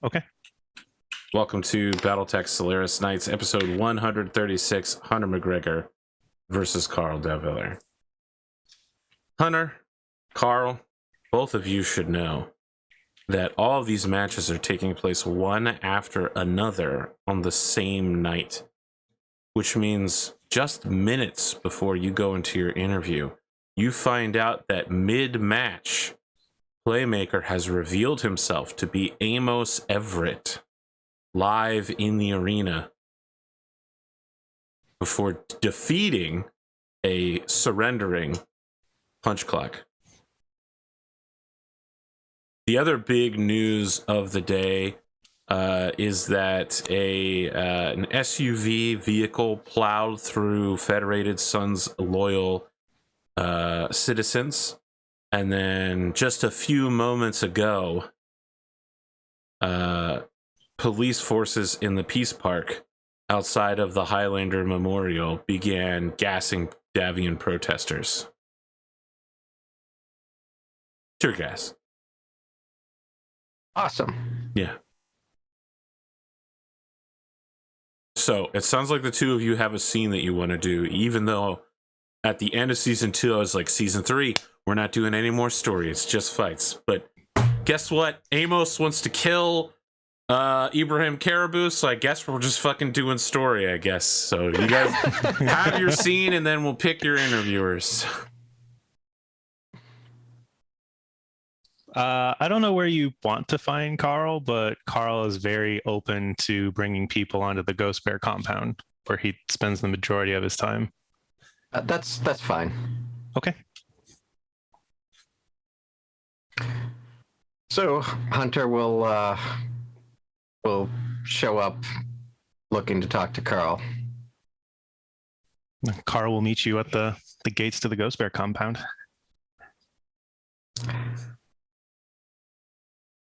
Okay. Welcome to Battletech Solaris Nights, episode 136, Hunter MacGregor versus Karl delVillar. Hunter, Karl, both of you should know that all of these matches are taking place one after another on the same night, which means just minutes before you go into your interview, you find out that mid-match, Playmaker has revealed himself to be Amos Everett, live in the arena before defeating a surrendering Punch Clock. The other big news of the day is that an SUV vehicle plowed through Federated Sun's loyal citizens, and then just a few moments ago, police forces in the Peace Park outside of the Highlander Memorial began gassing Davian protesters. Tear gas. Awesome. Yeah. So it sounds like the two of you have a scene that you want to do, even though at the end of season 2, I was like, season 3, we're not doing any more story. It's just fights. But guess what? Amos wants to kill Ibrahim Caribou, so I guess we're just fucking doing story, I guess. So you guys have your scene, and then we'll pick your interviewers. I don't know where you want to find Karl, but Karl is very open to bringing people onto the Ghost Bear compound, where he spends the majority of his time. That's fine. Okay. So Hunter will show up looking to talk to Karl. Karl will meet you at the gates to the Ghost Bear compound.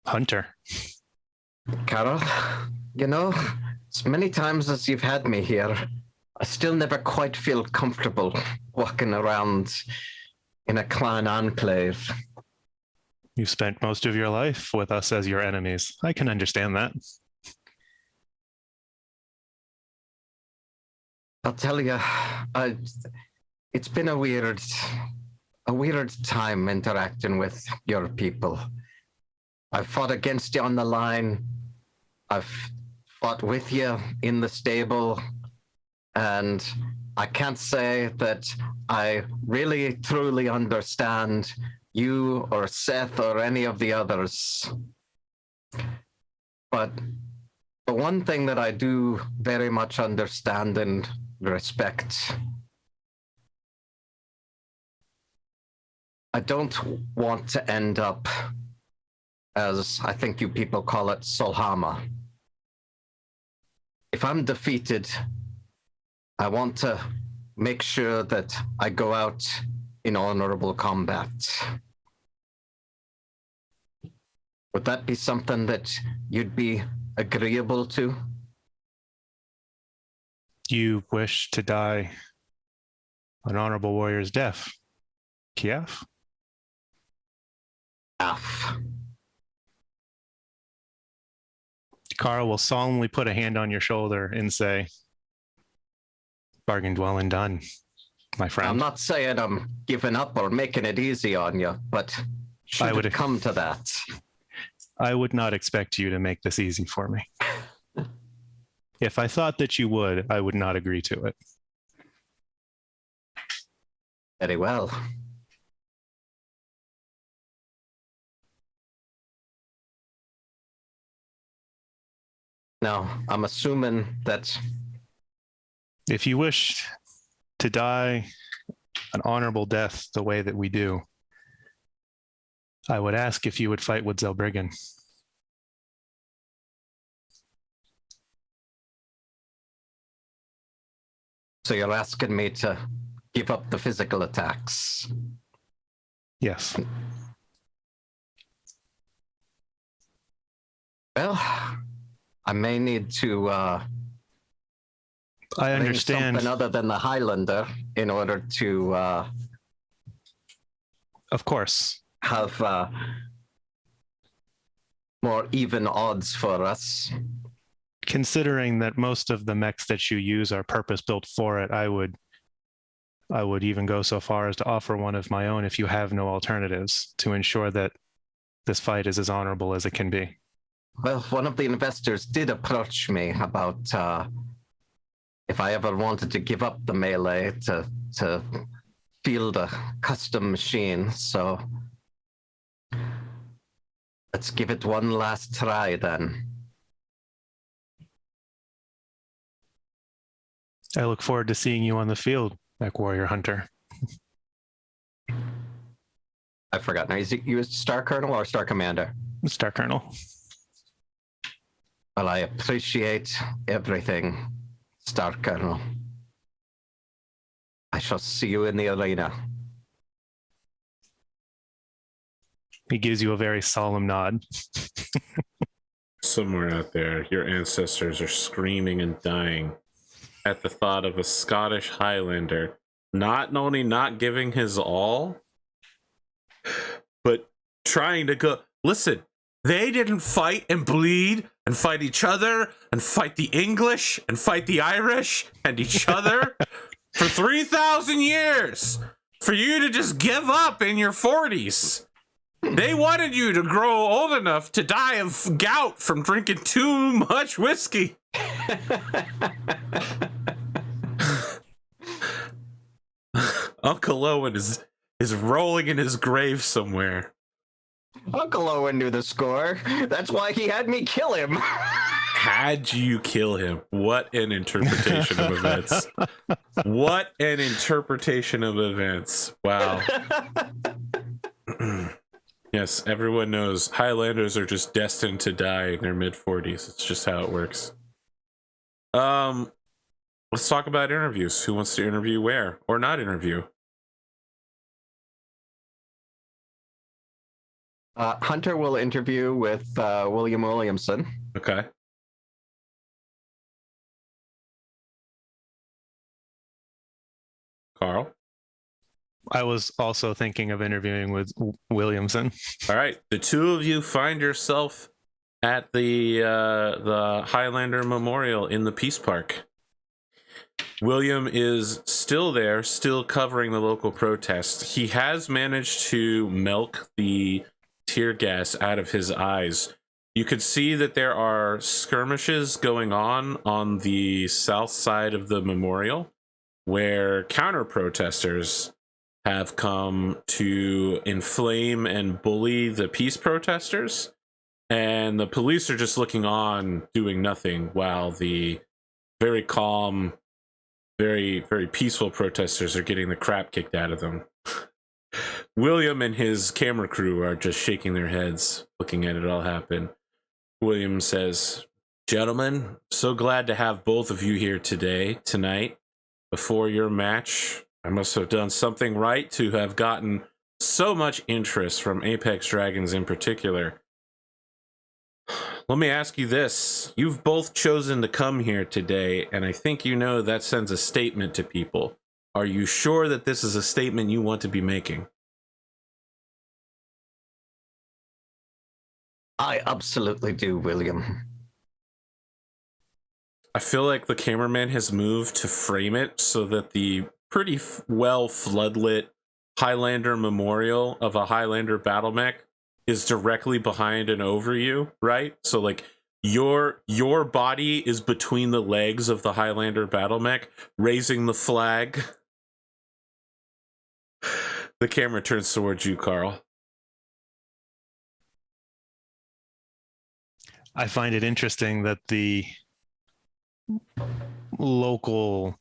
Hunter. Karl, you know, as many times as you've had me here, I still never quite feel comfortable walking around in a clan enclave. You spent most of your life with us as your enemies. I can understand that. I'll tell you, it's been a weird time interacting with your people. I've fought against you on the line. I've fought with you in the stable. And I can't say that I really, truly understand you or Seth or any of the others. But the one thing that I do very much understand and respect, I don't want to end up, as I think you people call it, Solhama. If I'm defeated, I want to make sure that I go out in honorable combat. Would that be something that you'd be agreeable to? You wish to die an honorable warrior's death, Kiev? Karl will solemnly put a hand on your shoulder and say, bargained well and done, my friend. I'm not saying I'm giving up or making it easy on you, but should it come to that, I would not expect you to make this easy for me. If I thought that you would, I would not agree to it. Very well. Now, I'm assuming that if you wish to die an honorable death the way that we do, I would ask if you would fight with Zelbriggan. So you're asking me to give up the physical attacks? Yes. Well, I may need to I understand something other than the Highlander in order to of course have more even odds for us. Considering that most of the mechs that you use are purpose built for it, I would even go so far as to offer one of my own if you have no alternatives, to ensure that this fight is as honorable as it can be. Well, one of the investors did approach me about if I ever wanted to give up the melee to field a custom machine. So let's give it one last try then. I look forward to seeing you on the field, Mech Warrior Hunter. I forgot. Now, is you a Star Colonel or Star Commander? Star Colonel. Well, I appreciate everything, Star Colonel. I shall see you in the arena. He gives you a very solemn nod. Somewhere out there, your ancestors are screaming and dying at the thought of a Scottish Highlander not only not giving his all, but trying to go. Listen, they didn't fight and bleed and fight each other and fight the English and fight the Irish and each other for 3,000 years for you to just give up in your 40s. They wanted you to grow old enough to die of gout from drinking too much whiskey. Uncle Owen is rolling in his grave somewhere. Uncle Owen knew the score. That's why he had me kill him. Had you kill him? What an interpretation of events. What an interpretation of events. Wow. Yes, everyone knows Highlanders are just destined to die in their mid-40s. It's just how it works. Let's talk about interviews. Who wants to interview where? Or not interview? Hunter will interview with William Williamson. Okay. Karl? I was also thinking of interviewing with Williamson. All right. The two of you find yourself at the Highlander Memorial in the Peace Park. William is still there, still covering the local protest. He has managed to milk the tear gas out of his eyes. You could see that there are skirmishes going on the south side of the memorial, where counter-protesters have come to inflame and bully the peace protesters, and the police are just looking on, doing nothing, while the very calm, very, very peaceful protesters are getting the crap kicked out of them. William and his camera crew are just shaking their heads, looking at it all happen. William says, "Gentlemen, so glad to have both of you here tonight. Before your match, I must have done something right to have gotten so much interest from Apex Dragons in particular. Let me ask you this. You've both chosen to come here today, and I think you know that sends a statement to people. Are you sure that this is a statement you want to be making?" I absolutely do, William. I feel like the cameraman has moved to frame it so that the pretty well floodlit Highlander memorial of a Highlander battle mech is directly behind and over you, right? So like your body is between the legs of the Highlander battle mech, raising the flag. The camera turns towards you, Karl. I find it interesting that the local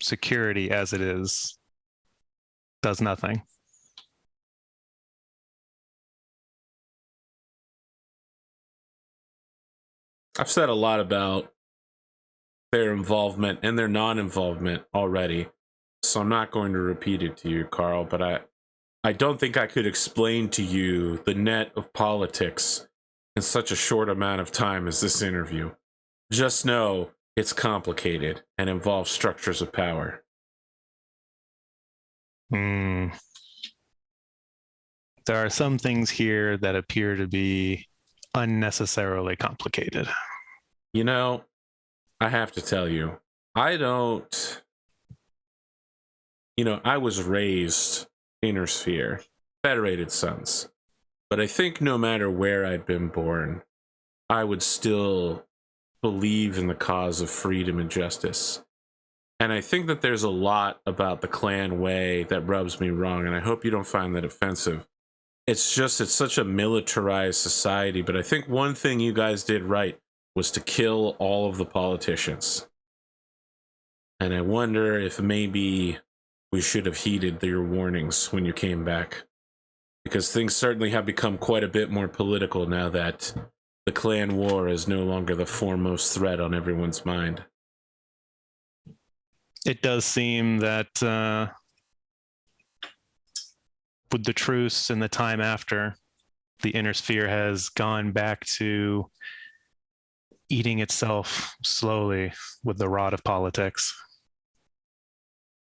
security, as it is, does nothing. I've said a lot about their involvement and their non-involvement already, so I'm not going to repeat it to you, Karl, but I don't think I could explain to you the net of politics in such a short amount of time as this interview. Just know it's complicated and involves structures of power. There are some things here that appear to be unnecessarily complicated. You know, I have to tell you, I was raised Inner Sphere, Federated Sons, but I think no matter where I'd been born, I would still believe in the cause of freedom and justice. And I think that there's a lot about the clan way that rubs me wrong, and I hope you don't find that offensive. It's such a militarized society, but I think one thing you guys did right was to kill all of the politicians. And I wonder if maybe we should have heeded your warnings when you came back. Because things certainly have become quite a bit more political now that the clan war is no longer the foremost threat on everyone's mind. It does seem that with the truce and the time after, the Inner Sphere has gone back to eating itself slowly with the rod of politics.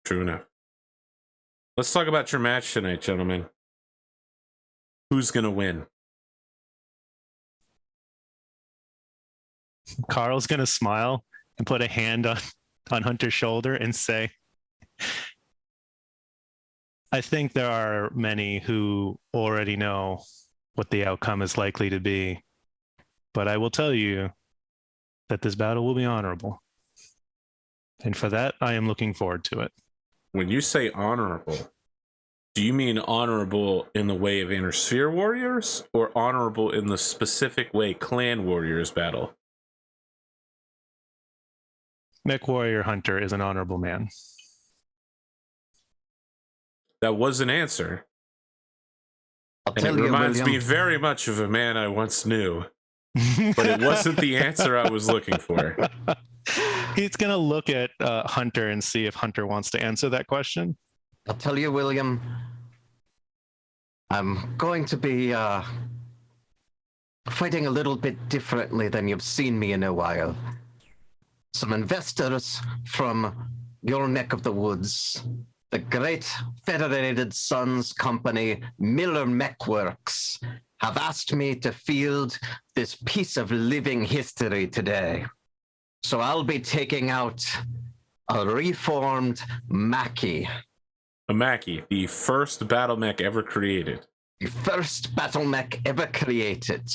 True enough. Let's talk about your match tonight, gentlemen. Who's going to win? Karl's going to smile and put a hand on Hunter's shoulder and say, I think there are many who already know what the outcome is likely to be, but I will tell you that this battle will be honorable. And for that, I am looking forward to it. When you say honorable, do you mean honorable in the way of Inner Sphere warriors, or honorable in the specific way clan warriors battle? Mech Warrior Hunter is an honorable man. That was an answer. I'll And tell it you, reminds William, me very much of a man I once knew, but it wasn't the answer I was looking for. He's going to look at Hunter and see if Hunter wants to answer that question. I'll tell you, William, I'm going to be fighting a little bit differently than you've seen me in a while. Some investors from your neck of the woods, the great Federated Sons company, Miller Mechworks, have asked me to field this piece of living history today. So I'll be taking out a reformed Mackie. A Mackie, the first battle mech ever created. The first battle mech ever created.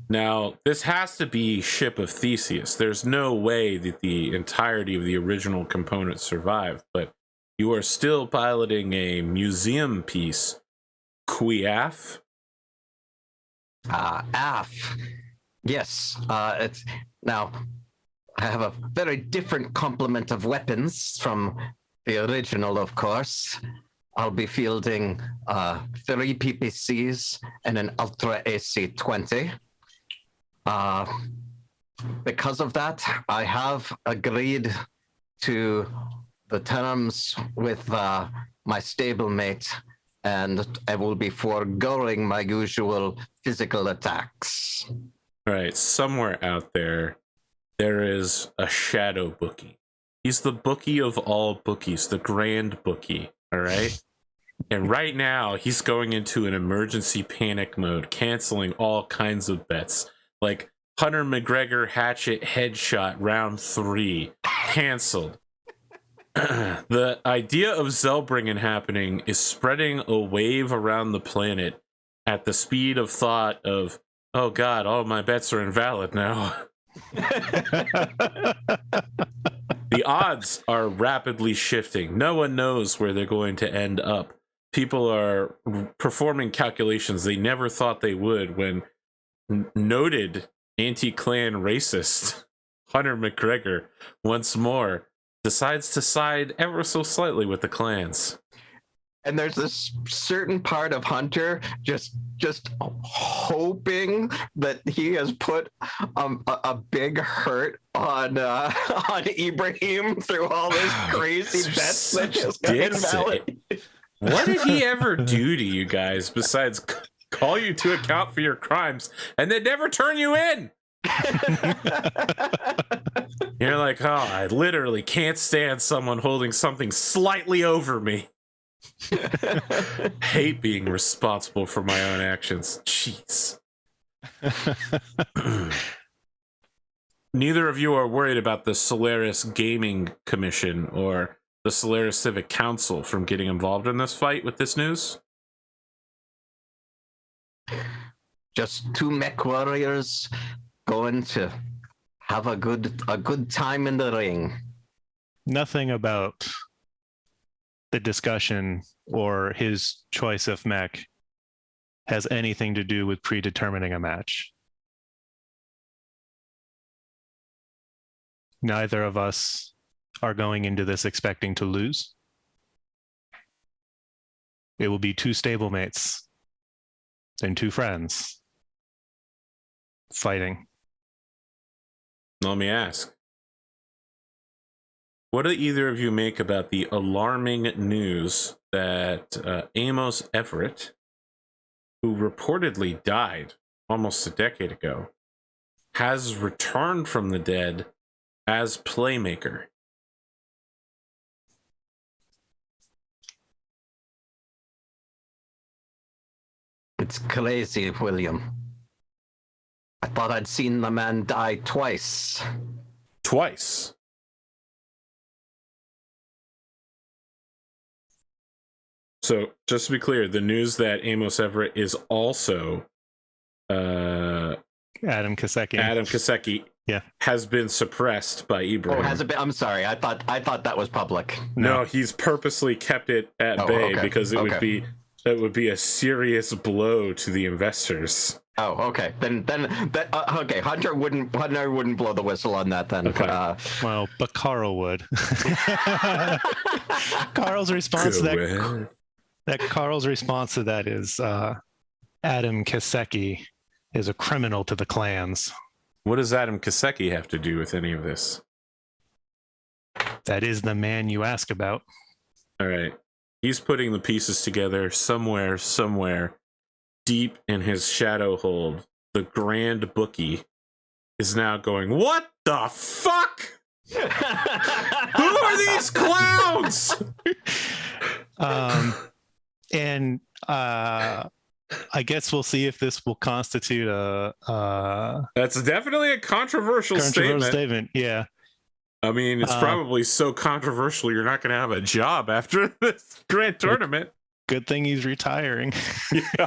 Now, this has to be Ship of Theseus. There's no way that the entirety of the original components survive, but you are still piloting a museum piece. Quiaf? AF. Yes, it's now I have a very different complement of weapons from the original, of course. I'll be fielding 3 PPCs and an Ultra AC-20. Because of that, I have agreed to the terms with my stablemate, and I will be foregoing my usual physical attacks. All right, somewhere out there, there is a shadow bookie. He's the bookie of all bookies, the grand bookie, all right? And right now, he's going into an emergency panic mode, canceling all kinds of bets. Like Hunter MacGregor hatchet headshot round 3, canceled. The idea of Zellbringen happening is spreading a wave around the planet at the speed of thought of, oh god, all my bets are invalid now. The odds are rapidly shifting. No one knows where they're going to end up. People are performing calculations they never thought they would when noted anti-clan racist Hunter MacGregor once more decides to side ever so slightly with the clans. And there's this certain part of Hunter just hoping that he has put a big hurt on Ibrahim through all this crazy bets that just got invalid. What did he ever do to you guys besides call you to account for your crimes and then never turn you in? You're like, oh, I literally can't stand someone holding something slightly over me. Hate being responsible for my own actions. Jeez. Neither of you are worried about the Solaris Gaming Commission or the Solaris Civic Council from getting involved in this fight with this news? Just two mech warriors going to have a good time in the ring. Nothing about the discussion or his choice of mech has anything to do with predetermining a match. Neither of us are going into this expecting to lose. It will be two stablemates and two friends fighting. Let me ask. What do either of you make about the alarming news that Amos Everett, who reportedly died almost a decade ago, has returned from the dead as Playmaker? It's crazy, William. I thought I'd seen the man die twice. Twice. So, just to be clear, the news that Amos Everett is also Adam Kaseki. Yeah, has been suppressed by Ibrahim. Oh, has it been? I'm sorry. I thought that was public. No, he's purposely kept it at bay because it would be a serious blow to the investors. Oh, okay. Then okay. Hunter wouldn't blow the whistle on that then. Okay. Well, but Karl would. Karl's response to that is Adam Kaseki is a criminal to the clans. What does Adam Kaseki have to do with any of this? That is the man you ask about. All right. He's putting the pieces together somewhere, deep in his shadow hold. The grand bookie is now going, what the fuck? Who are these clowns? And I guess we'll see if this will constitute a That's definitely a controversial statement. Yeah. I mean, it's probably so controversial you're not going to have a job after this grand tournament. Good thing he's retiring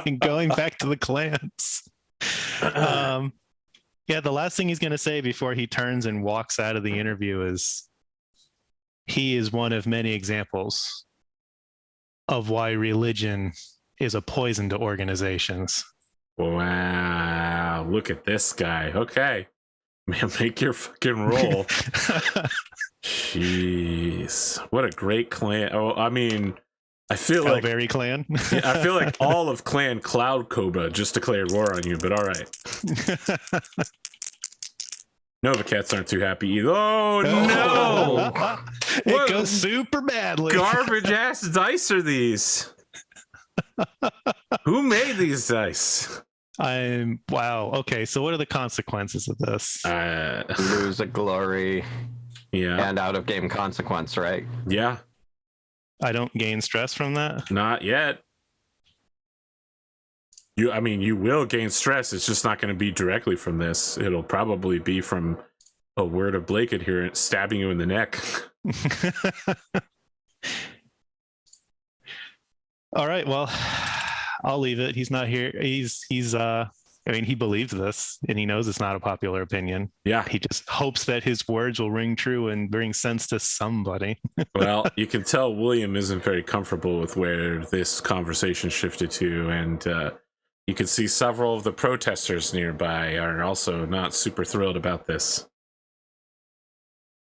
and going back to the clans. Yeah, the last thing he's going to say before he turns and walks out of the interview is he is one of many examples of why religion is a poison to organizations. Wow, look at this guy. Okay. Man, make your fucking roll. Jeez. What a great clan. Oh, I mean, I feel like very clan. I feel like all of Clan Cloud Cobra just declared war on you, but all right. Nova Cats aren't too happy either. Oh no! It goes super badly. Garbage ass dice are these? Who made these dice? Wow. Okay, so what are the consequences of this? Lose a glory. Yeah. And out of game consequence, right? Yeah. I don't gain stress from that? Not yet. I mean, you will gain stress. It's just not going to be directly from this. It'll probably be from a word of Blake adherent stabbing you in the neck. All right, well, I'll leave it. He's not here. I mean, he believes this and he knows it's not a popular opinion. Yeah. He just hopes that his words will ring true and bring sense to somebody. Well, you can tell William isn't very comfortable with where this conversation shifted to, and you can see several of the protesters nearby are also not super thrilled about this.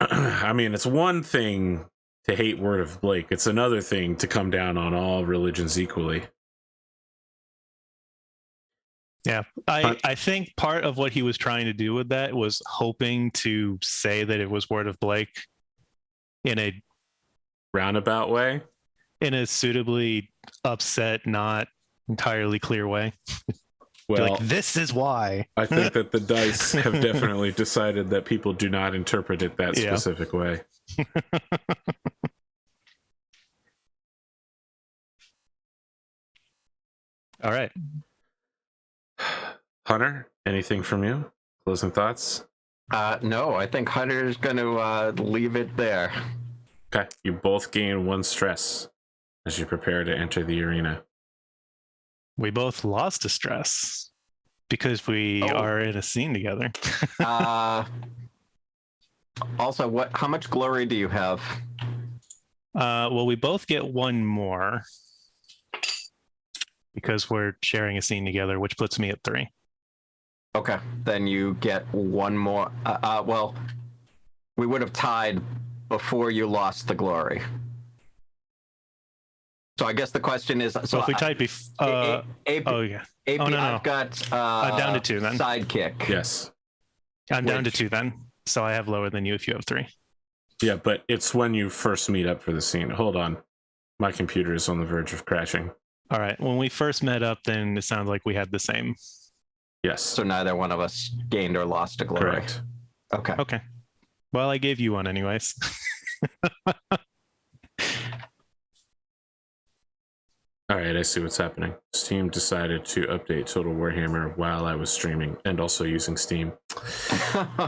I mean, it's one thing to hate Word of Blake. It's another thing to come down on all religions equally. Yeah, I think part of what he was trying to do with that was hoping to say that it was Word of Blake in a roundabout way, in a suitably upset, not entirely clear way. Well, like, this is why. I think that the dice have definitely decided that people do not interpret it that specific way. All right. Hunter, anything from you? Closing thoughts? No, I think Hunter's going to leave it there. Okay. You both gain 1 stress as you prepare to enter the arena. We both lost a stress because we are in a scene together. Also, how much glory do you have? Well, we both get 1 more because we're sharing a scene together, which puts me at 3. Okay, then you get 1 more. Well, we would have tied before you lost the glory. So I guess the question is, So if we tied before, yeah. AP, Oh, no. I've got I'm down to 2 then. Sidekick. Yes. I'm down to 2 then. So I have lower than you if you have 3. Yeah, but it's when you first meet up for the scene. Hold on. My computer is on the verge of crashing. All right. When we first met up, then it sounds like we had the same. Yes. So neither one of us gained or lost a glory. Correct. Okay. Okay. Well, I gave you 1 anyways. All right, I see what's happening. Steam decided to update Total Warhammer while I was streaming and also using Steam.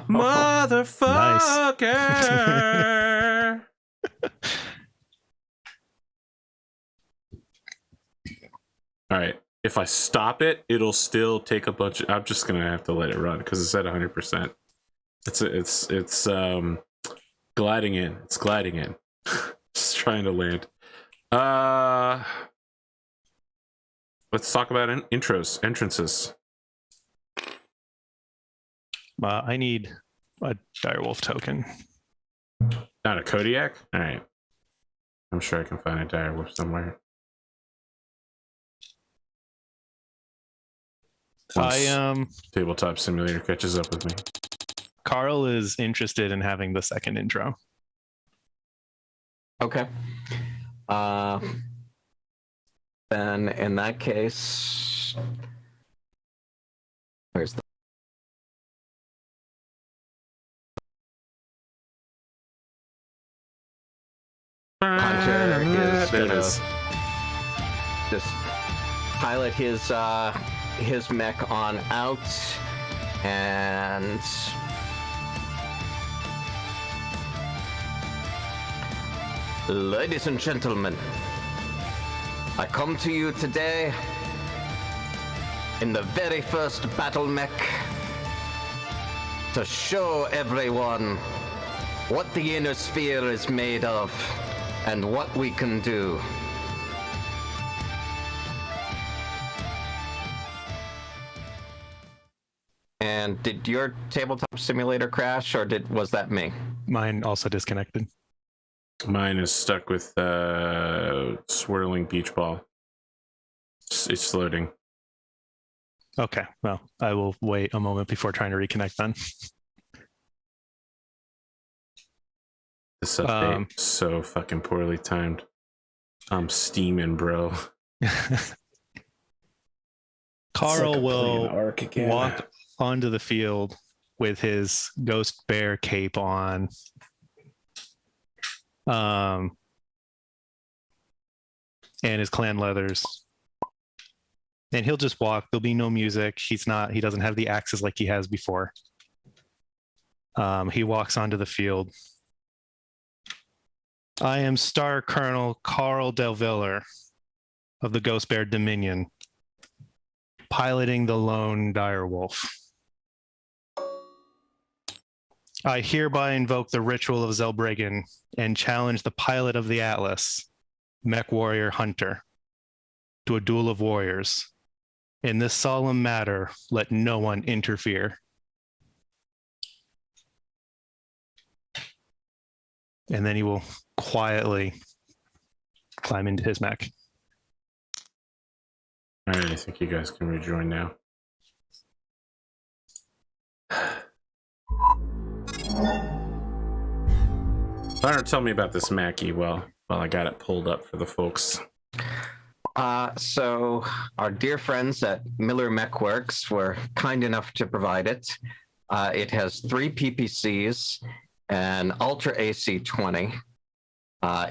Motherfucker! All right, if I stop it, it'll still take a bunch of... I'm just gonna have to let it run because it's at 100%. It's gliding in. It's gliding in. Just trying to land. Let's talk about entrances. I need a direwolf token. Not a Kodiak? All right. I'm sure I can find a direwolf somewhere. Tabletop Simulator catches up with me. Karl is interested in having the second intro. Okay. Then in that case, where's the Hunter is gonna just pilot his mech on out, and ladies and gentlemen, I come to you today in the very first battle mech to show everyone what the inner sphere is made of and what we can do. And did your tabletop simulator crash, or was that me? Mine also disconnected. Mine is stuck with swirling beach ball. It's loading. Okay, well, I will wait a moment before trying to reconnect then. This update so fucking poorly timed. I'm steaming, bro. Karl will walk onto the field with his ghost bear cape on. And his clan leathers, and he'll just walk. There'll be no music. He doesn't have the axes like he has before. He walks onto the field. I am Star Colonel Karl delVillar of the Ghost Bear Dominion, piloting the lone direwolf. I hereby invoke the ritual of Zelbriggen and challenge the pilot of the Atlas, Mech Warrior Hunter, to a duel of warriors. In this solemn matter, let no one interfere. And then he will quietly climb into his mech. All right, I think you guys can rejoin now. Hunter, tell me about this Mackie while I got it pulled up for the folks. So our dear friends at Miller Mechworks were kind enough to provide it. It has 3 PPCs, an Ultra AC-20,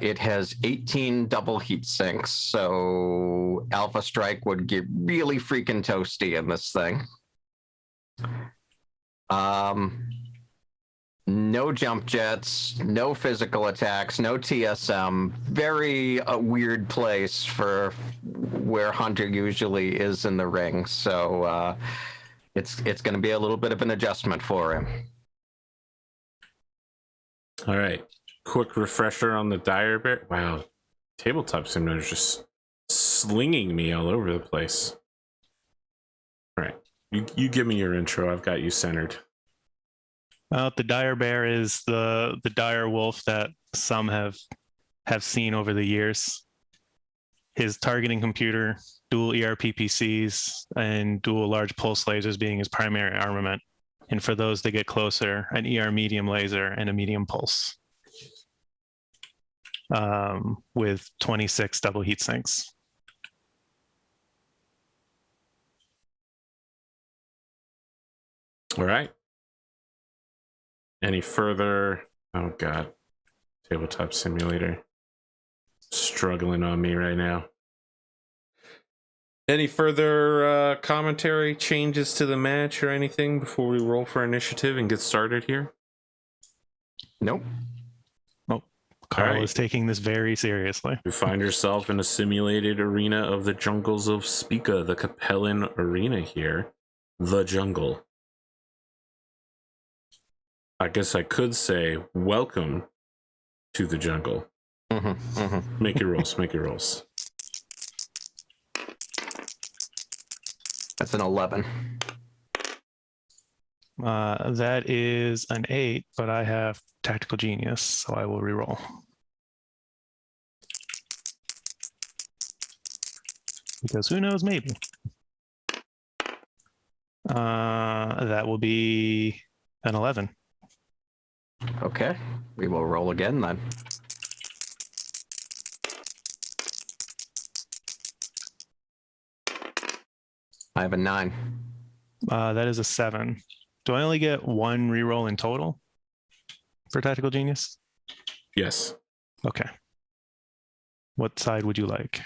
It has 18 double heat sinks, so Alpha Strike would get really freaking toasty in this thing. No jump jets, no physical attacks, no TSM. Very weird place for where Hunter usually is in the ring. So it's going to be a little bit of an adjustment for him. All right. Quick refresher on the dire bear. Wow. Tabletop Simulator is just slinging me all over the place. All right. You give me your intro. I've got you centered. The dire bear is the dire wolf that some have seen over the years. His targeting computer, dual ERP PCs, and dual large pulse lasers being his primary armament. And for those that get closer, an ER medium laser and a medium pulse. With 26 double heat sinks. All right. Any further? Oh God, Tabletop Simulator struggling on me right now. Any further commentary, changes to the match or anything before we roll for initiative and get started here? Nope. Karl is taking this very seriously. You find yourself in a simulated arena of the jungles of Spica, the Capellan arena here. The jungle. I guess I could say, welcome to the jungle. Make your rolls, make your rolls. That's an 11. That is an 8, but I have Tactical Genius, so I will reroll. Because who knows, maybe. That will be an 11. Okay, we will roll again then. I have a 9. That is a 7. Do I only get one reroll in total for Tactical Genius? Yes. Okay. What side would you like?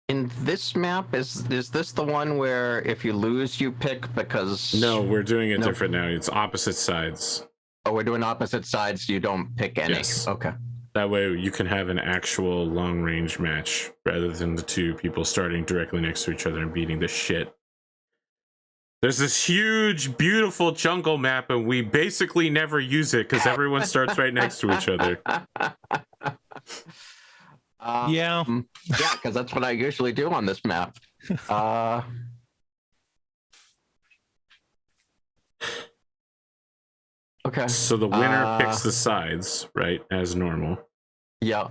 In this map, is this the one where if you lose, you pick because... No, we're doing it different now. It's opposite sides. Oh, we're doing opposite sides, so you don't pick any. Yes. Okay. That way you can have an actual long-range match rather than the two people starting directly next to each other and beating the shit. There's this huge, beautiful jungle map, and we basically never use it because everyone starts right next to each other. Yeah, because that's what I usually do on this map. Okay. So the winner picks the sides, right, as normal. Yeah.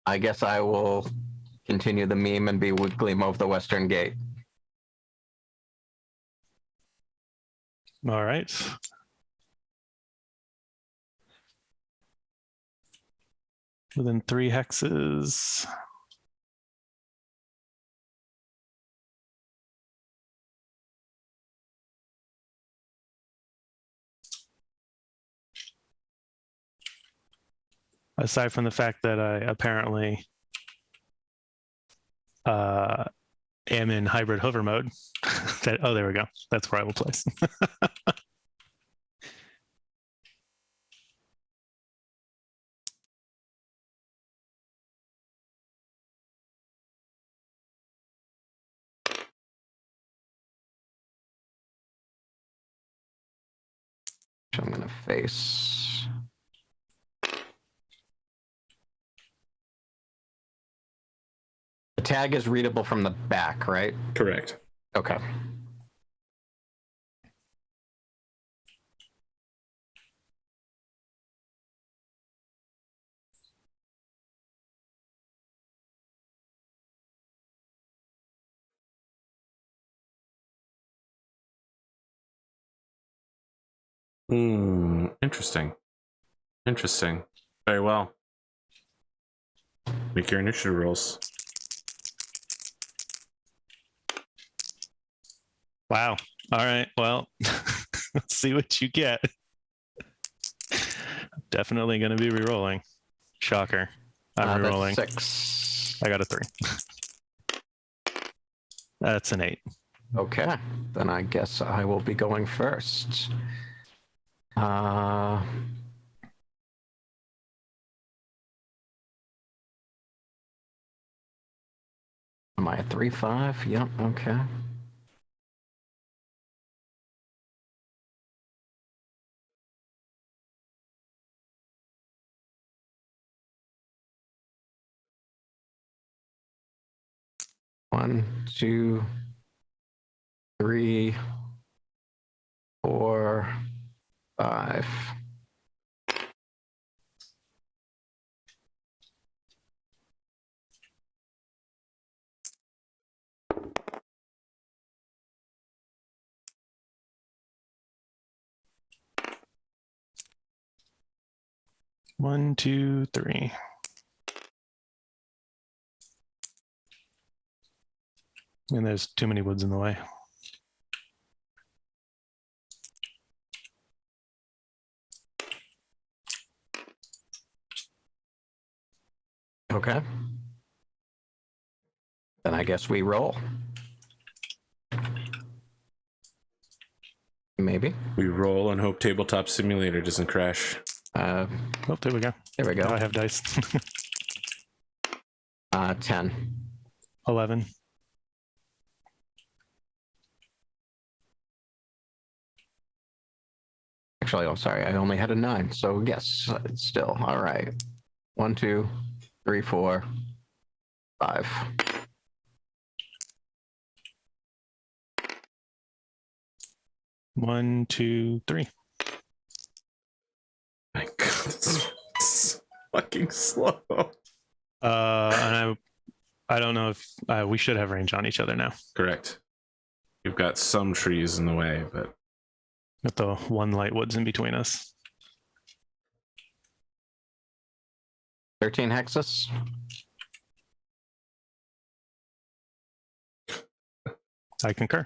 I guess I will continue the meme and be with Gleam of the Western Gate. all right. Within 3 hexes. Aside from the fact that I apparently am in hybrid hover mode. Oh, there we go. That's where I will place. I'm going to face. The tag is readable from the back, right? Correct. Okay. Interesting. Interesting. Very well. Make your initiative rolls. Wow. All right. Well, let's see what you get. definitely going to be re-rolling. Shocker. I'm re-rolling. That's 6. I got a 3. That's an 8. Okay, then I guess I will be going first. Am I at 3-5? Yep, okay. One, 2, 3, 4, 5. One, two, three. And there's too many woods in the way. Okay. Then I guess we roll. Maybe. We roll and hope Tabletop Simulator doesn't crash. Oh, there we go. There we go. Now I have dice. 10. 11. Actually, oh, sorry, I only had a 9. So yes, it's still all right. 1, 2, 3, 4, 5. One, two, three. My God, this is fucking slow. And I don't know if we should have range on each other now. Correct. You've got some trees in the way, but With the one light woods in between us. 13 hexes. I concur.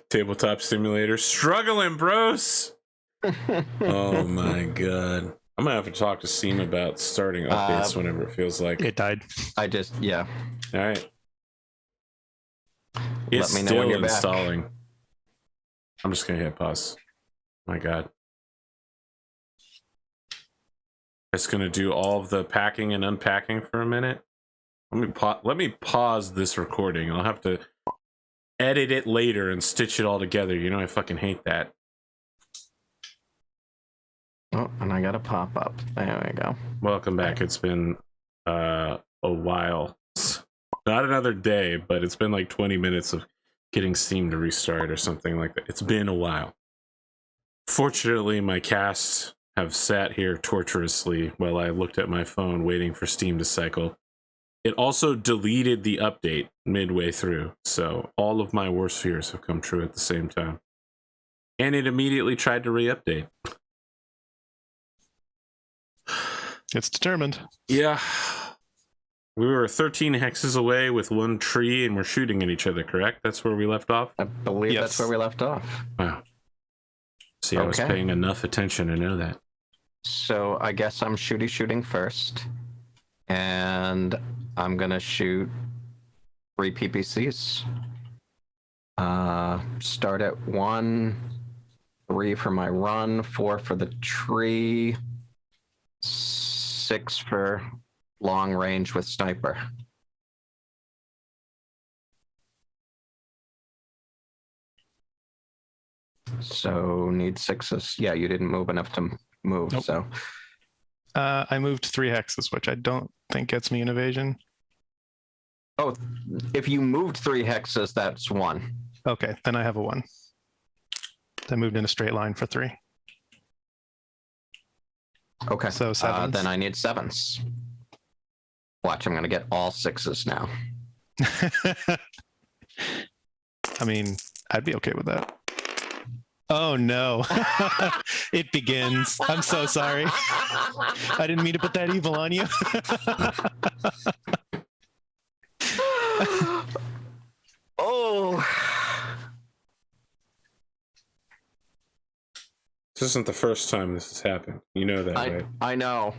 Tabletop Simulator struggling, bros. Oh my God. I'm gonna have to talk to Steam about starting updates whenever it feels like It died. I just, yeah. All right. It's Let me know still when you're back. installing. I'm just gonna hit pause. My God. It's gonna do all of the packing and unpacking for a minute. Let me pause this recording. I'll have to edit it later and stitch it all together. You know, I fucking hate that. Oh, and I got a pop up. There we go. Welcome back. It's been a while. Not another day, but it's been like 20 minutes of getting Steam to restart or something like that. It's been a while. Fortunately, my casts have sat here torturously while I looked at my phone waiting for Steam to cycle. It also deleted the update midway through, so all of my worst fears have come true at the same time. And it immediately tried to re-update. It's determined. Yeah. We were 13 hexes away with one tree and we're shooting at each other, correct? That's where we left off? I believe Yes. that's where we left off. Wow. See, I was Okay. paying enough attention to know that. So I guess I'm shooting first. And I'm going to shoot 3 PPCs. Start at 1, 3 for my run, 4 for the tree, 6 for long range with sniper. So need 6s. Yeah, you didn't move enough to move. Nope. So I moved 3 hexes, which I don't think gets me an evasion. oh, if you moved 3 hexes, that's 1. Okay, then I have a 1. I moved in a straight line for 3. Okay. So 7s. Then I need 7s. Watch, I'm going to get all 6s now. I mean, I'd be okay with that. Oh no. It begins. I'm so sorry. I didn't mean to put that evil on you. Oh. This isn't the first time this has happened. You know that, right? I know.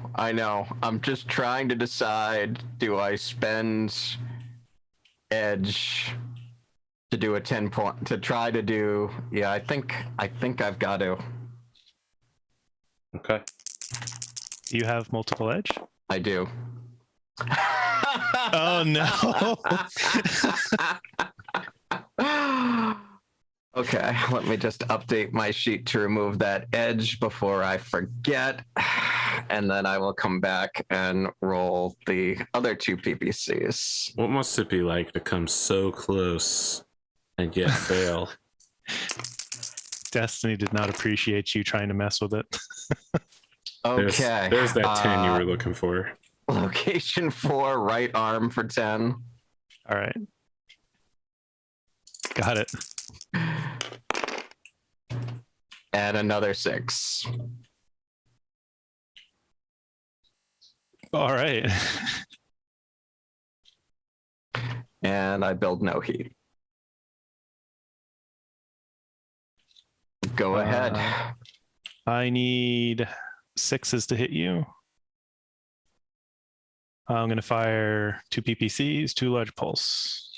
I'm just trying to decide, do I spend edge to do a 10 point, to try to do, yeah, I think I've got to. Okay. Do you have multiple edge? I do. Oh no. Okay, let me just update my sheet to remove that edge before I forget. And then I will come back and roll the other 2 PPCs. What must it be like to come so close and yet fail? Destiny did not appreciate you trying to mess with it. Okay. There's that 10 you were looking for. Location 4, right arm for 10. All right. Got it. And another 6. All right. And I build no heat. Go ahead. I need 6s to hit you. I'm going to fire 2 PPCs, 2 large pulse.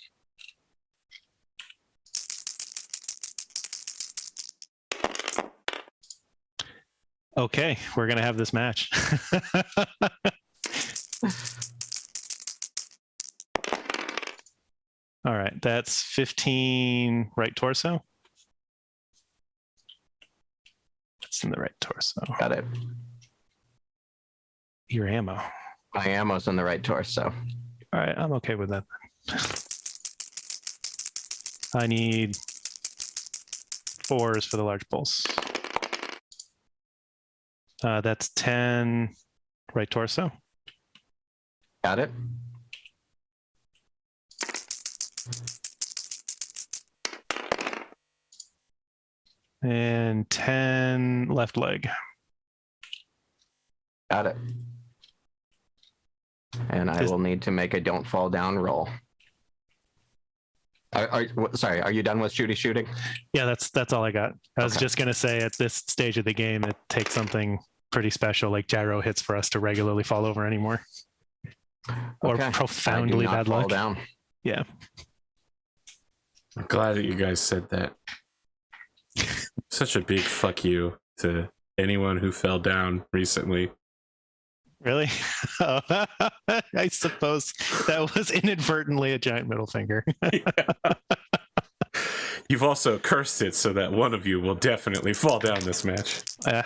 Okay, we're going to have this match. All right, that's 15 right torso. That's in the right torso. Got it. Your ammo. My ammo's in the right torso. All right, I'm okay with that. I need 4s for the large pulse. That's 10 right torso. Got it. And 10 left leg. Got it. And I will need to make a don't fall down roll. Sorry, are you done with shooting? Yeah, that's all I got. I was Okay. just gonna say at this stage of the game, it takes something pretty special like gyro hits for us to regularly fall over anymore. Or Okay. profoundly I do not bad fall luck. down. Yeah. I'm glad that you guys said that. Such a big fuck you to anyone who fell down recently. Really? I suppose that was inadvertently a giant middle finger. You've also cursed it so that one of you will definitely fall down this match.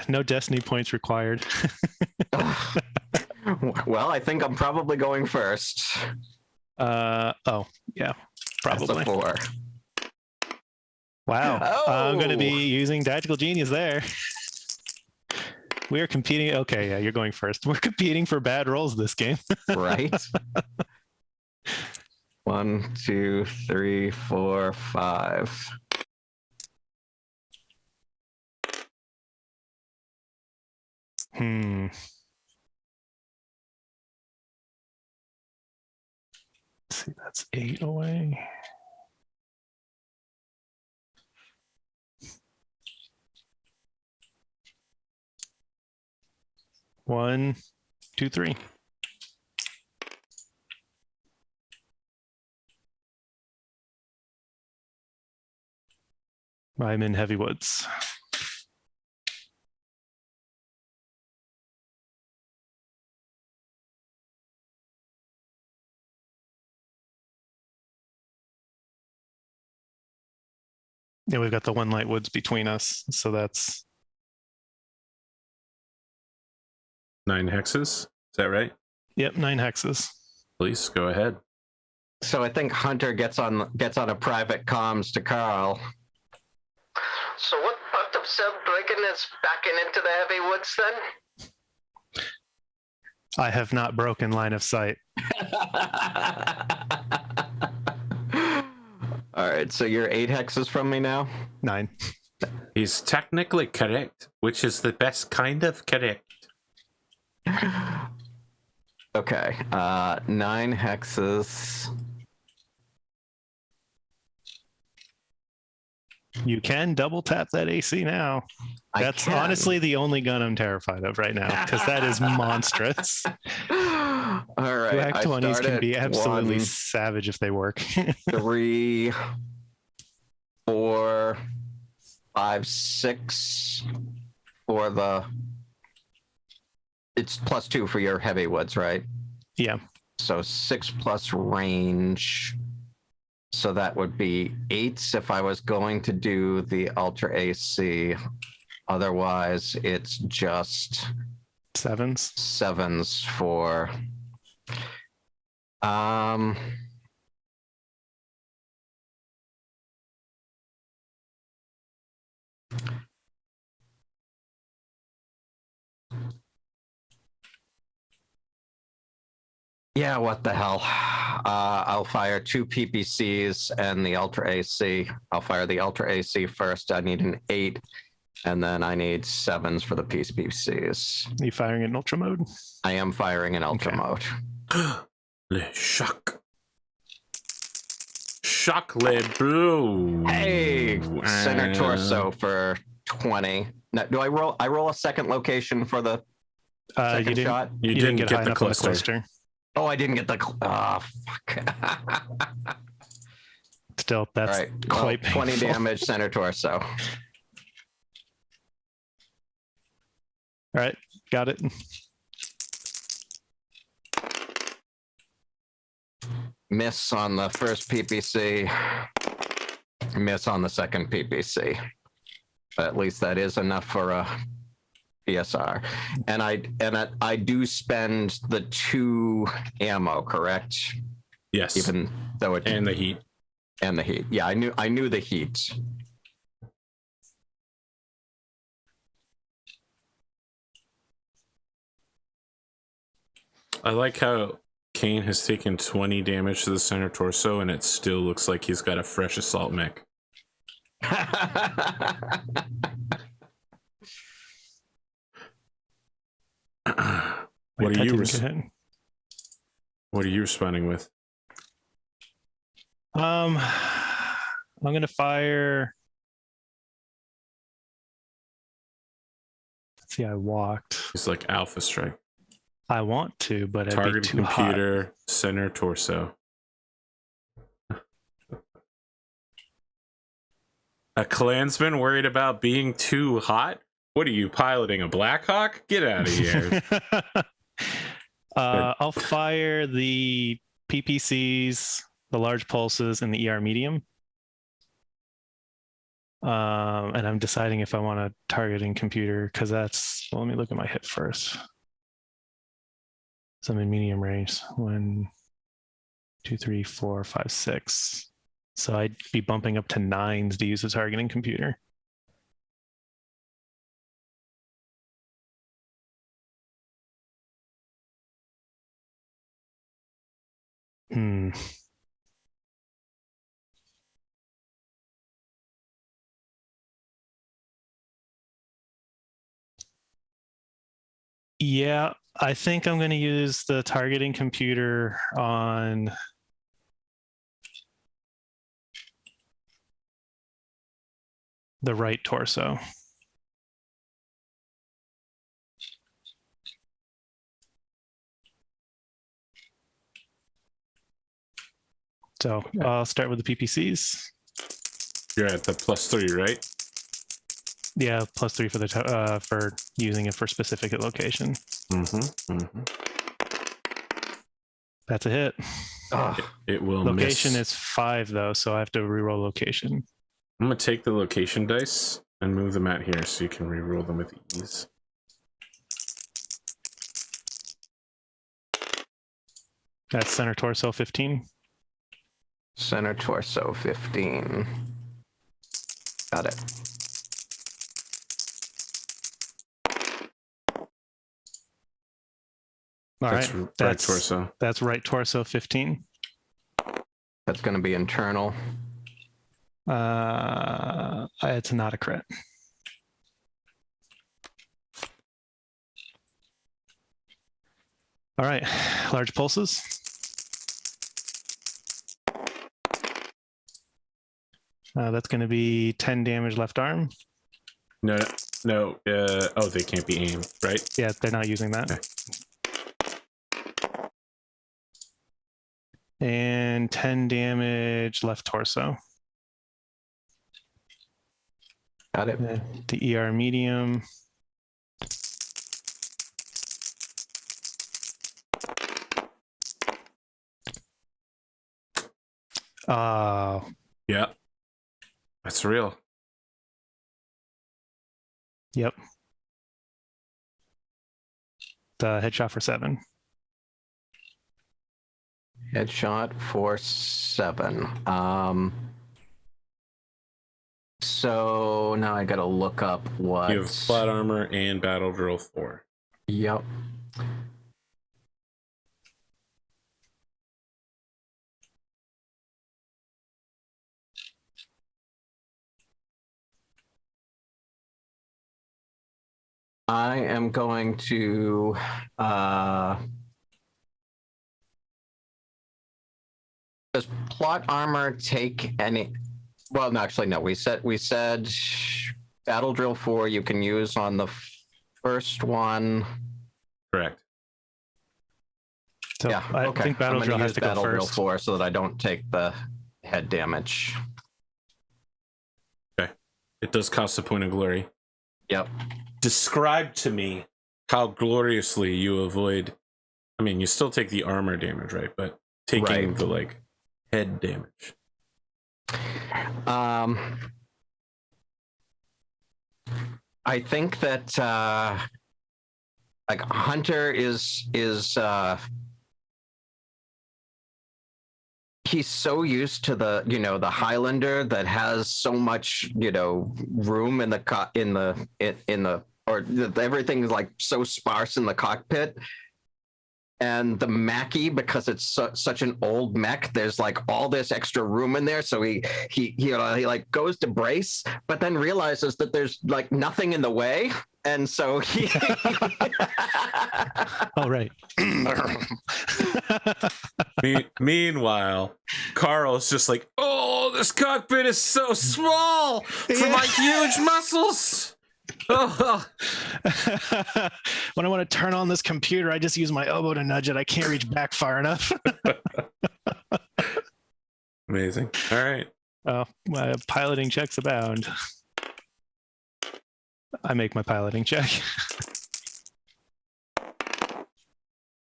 No destiny points required. Well, I think I'm probably going first. Oh, yeah, That's probably. a 4. Wow. I'm going to Oh! be using Tactical Genius there. We are competing. Okay, yeah, you're going first. We're competing for bad rolls this game. Right? 1, 2, 3, 4, 5. Let's see, that's 8 away. One, 2, 3. I'm in heavy woods. Yeah, we've got the one light woods between us, so that's 9 hexes. Is that right? yep, 9 hexes. Please go ahead. So I think Hunter gets on a private comms to Karl. So what part of Seb breaking is backing into the heavy woods then? I have not broken line of sight. All right, so you're 8 hexes from me now? 9. He's technically correct, which is the best kind of correct. Okay, 9 hexes. You can double tap that AC now. I That's can. honestly the only gun I'm terrified of right now because that is monstrous. All right. Black I 20s can be started absolutely 1, savage if they work. 3, 4, 5, 6 for the. It's +2 for your heavy woods, right? Yeah. So 6 plus range. So that would be 8s if I was going to do the Ultra AC. Otherwise, it's just 7s. 7s for. Yeah, what the hell? I'll fire 2 PPCs and the Ultra AC. I'll fire the Ultra AC first. I need an 8, and then I need 7s for the PPCs. Are you firing in ultra mode? I am firing in Ultra mode. Le shock. Shock le blue. Hey, center torso for 20. Now, do I roll? I roll a second location for the second shot? You didn't get high the enough on the cluster. Oh, I didn't get the. Fuck. Still, that's all right. quite well, 20 painful. damage center torso. All right, got it. Miss on the first PPC. Miss on the second PPC. But at least that is enough for a PSR. And I do spend the 2 ammo, correct? Yes. Even though it And the heat. And the heat. Yeah, I knew the heat. I like how Kane has taken 20 damage to the center torso, and it still looks like he's got a fresh assault mech. What are you? What are you responding with? I'm gonna fire. Let's see, I walked. It's like Alpha Strike. I want to, but it'd Target be too computer, hot. center torso. A Klansman worried about being too hot? What are you piloting, a Blackhawk? Get out of here. I'll fire the PPCs, the large pulses, and the ER medium. And I'm deciding if I want a targeting computer because that's. Well, let me look at my hit first. So I'm in medium range. 1, 2, 3, 4, 5, 6. So I'd be bumping up to 9s to use a targeting computer. Yeah, I think I'm going to use the targeting computer on the right torso. So I'll start with the PPCs. You're at the +3, right? Yeah, +3 for the for using it for specific location. That's a hit. It will Location miss. is 5 though, so I have to reroll location. I'm gonna take the location dice and move them out here so you can reroll them with ease. That's center torso 15. Center torso 15. Got it. All That's right. right torso. That's right torso 15. That's going to be internal. It's not a crit. All right, large pulses. That's going to be 10 damage left arm. No. Oh, they can't be aimed, right? Yeah, they're not using that. Okay. And 10 damage left torso. Got it. The ER medium. Yeah. That's real. Yep. The headshot for 7. Headshot for 7. So now I gotta look up what. You have flat armor and battle drill 4. Yep. I am going to does plot armor take any? Well, no, actually, no. We said battle drill 4 you can use on the first one. Correct. So Yeah, I okay. think battle I'm drill gonna has use to go battle drill first. 4 so that I don't take the head damage. Okay. It does cost a point of glory. Yep. Describe to me how gloriously you avoid. I mean, you still take the armor damage, right? But taking the like head damage. I think that like Hunter is he's so used to the the Highlander that has so much room in the or everything is like so sparse in the cockpit. And the Mackie, because it's such an old mech, there's like all this extra room in there. So he like goes to brace, but then realizes that there's like nothing in the way, and so he. Oh right. Meanwhile, Karl's just like, "Oh, this cockpit is so small for my huge muscles." Oh. When I want to turn on this computer, I just use my elbow to nudge it. I can't reach back far enough. Amazing. All right. Oh, my piloting checks abound. I make my piloting check.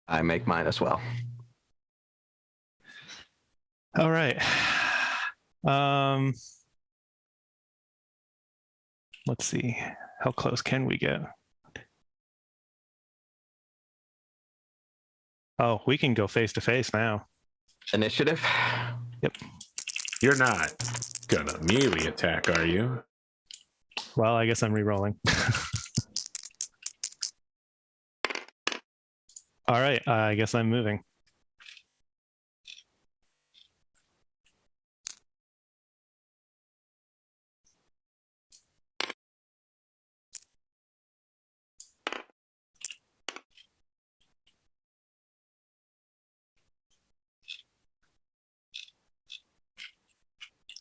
I make mine as well. All right. Let's see. How close can we get? Oh, we can go face to face now. Initiative. Yep. You're not gonna melee attack, are you? Well, I guess I'm re-rolling. All right, I guess I'm moving.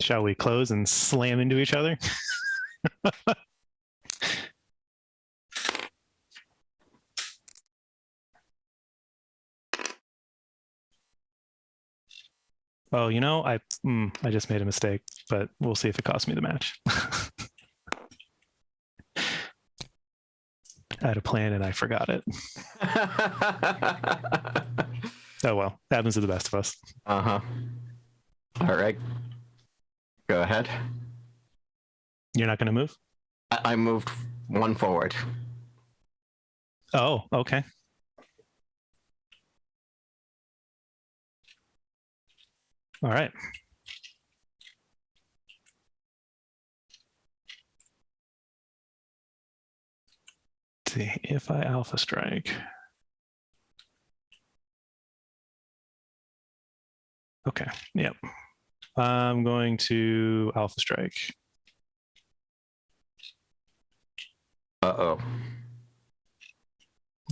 Shall we close and slam into each other? Oh, I just made a mistake, but we'll see if it costs me the match. I had a plan and I forgot it. Oh well, happens to the best of us. Uh-huh. All right. Go ahead. You're not going to move? I moved one forward. Oh, okay. All right. Let's see if I alpha strike. Okay, yep. I'm going to alpha strike. Uh-oh.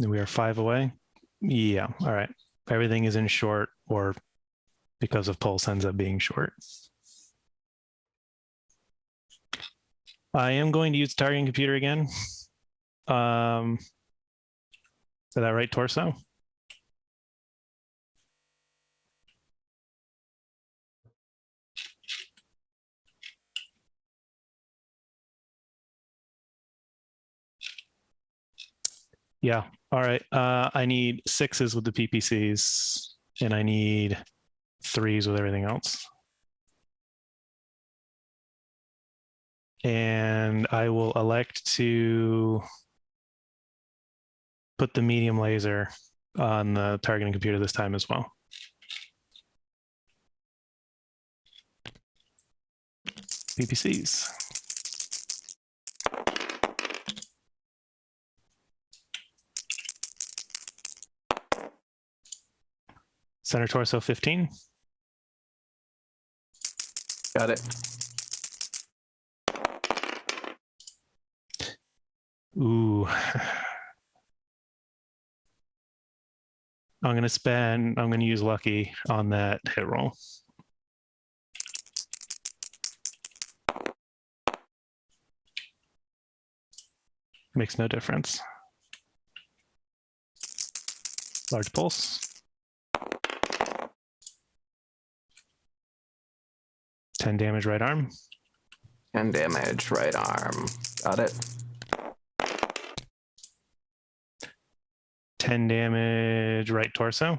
We are 5 away. Yeah, all right. Everything is in short, or because of pulse ends up being short. I am going to use the targeting computer again. Is that right torso? Yeah. All right. I need 6s with the PPCs, and I need 3s with everything else. And I will elect to put the medium laser on the targeting computer this time as well. PPCs. Center torso 15. Got it. Ooh. I'm going to use lucky on that hit roll. Makes no difference. Large pulse. 10 damage right arm. 10 damage right arm. Got it. 10 damage right torso.